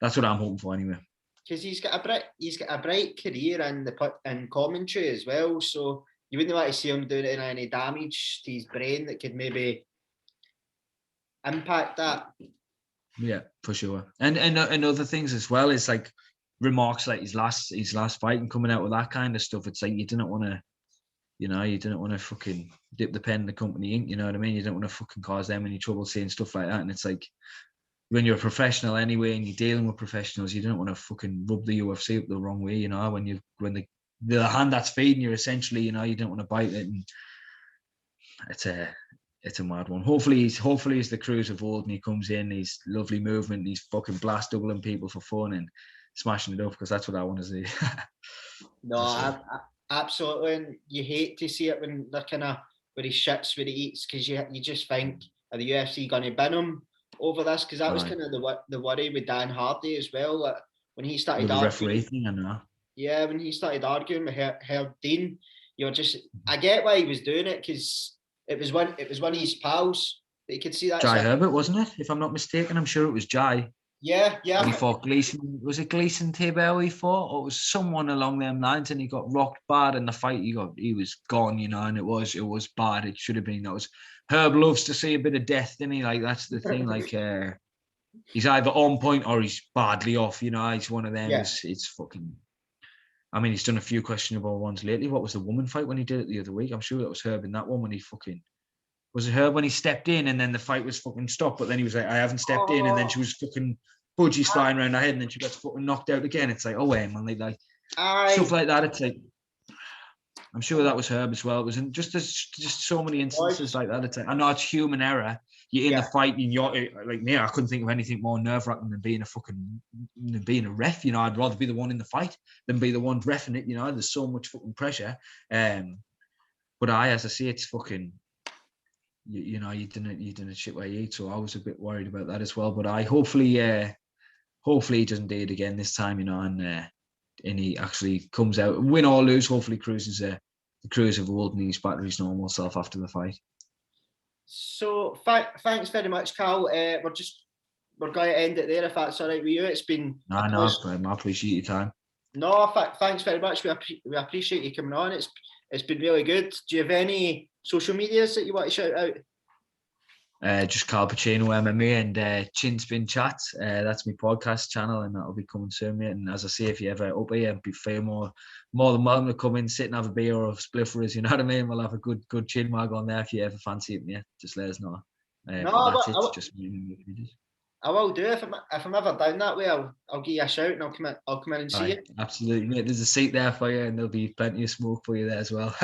that's what I'm hoping for anyway. Because he's got a bright career in commentary as well. So you wouldn't want to see him doing any damage to his brain that could maybe impact that. Yeah, for sure. And other things as well is like remarks like his last fight and coming out with that kind of stuff. It's like you didn't want to fucking dip the pen in the company ink, you know what I mean? You don't want to fucking cause them any trouble saying stuff like that. And it's like, when you're a professional anyway and you're dealing with professionals, you don't want to fucking rub the UFC up the wrong way, you know, when the hand that's feeding you, essentially, you know, you don't want to bite it. And it's a mad one. Hopefully as the Cruz of old and he comes in, he's lovely movement, he's fucking blast doubling people for fun and smashing it up, because that's what I want to see. No, absolutely, and you hate to see it when they're kind of where he shits where he eats, because you just think, are the UFC going to bin him over this? Because that was kind of the worry with Dan Hardy as well. That when he started arguing, referee thing, I know. Yeah, when he started arguing with Herb Dean, I get why he was doing it, because it was one of his pals. But you could see that. Jai Herbert, wasn't it? If I'm not mistaken, I'm sure it was Jai. Yeah. He fought Gleason. Was it Gleason Tibel he fought? Or it was someone along them lines, and he got rocked bad in the fight. He was gone, and it was bad. It should have been. That was Herb loves to see a bit of death, didn't he? Like that's the thing. Like he's either on point or he's badly off. He's one of them. Yeah. It's fucking. I mean, he's done a few questionable ones lately. What was the woman fight when he did it the other week? I'm sure that was Herb in that one when he fucking. Was it Herb when he stepped in and then the fight was fucking stopped? But then he was like, I haven't stepped in. And then she was fucking budgies flying around her head and then she got fucking knocked out again. It's like, oh, wait, man. Like stuff like that. It's like, I'm sure that was Herb as well. It was just so many instances like that. It's like, I know it's human error. You're in the fight and you're like me. I couldn't think of anything more nerve-wracking than being a ref. I'd rather be the one in the fight than be the one reffing it. There's so much fucking pressure. But as I say, it's fucking. You didn't shit where you eat, so I was a bit worried about that as well. But hopefully he doesn't do it again this time, and he actually comes out, win or lose. Hopefully, the Cruz have old his back to his normal self after the fight. So thanks very much, Cal. We're going to end it there if that's all right with you. It's been I appreciate your time. No, thanks very much. We appreciate you coming on. It's been really good. Do you have any social medias that you want to shout out? Just Cal Pacino MMA and Chinspin Chat. That's my podcast channel, and that'll be coming soon, mate. And as I say, if you ever up here, be fair more than welcome to come in, sit and have a beer or a spliff for us. You know what I mean? We'll have a good chin mag on there if you ever fancy it, mate. Just let us know. I will do. If I'm ever down that way, I'll give you a shout and I'll come in and see you. Absolutely, mate. There's a seat there for you, and there'll be plenty of smoke for you there as well.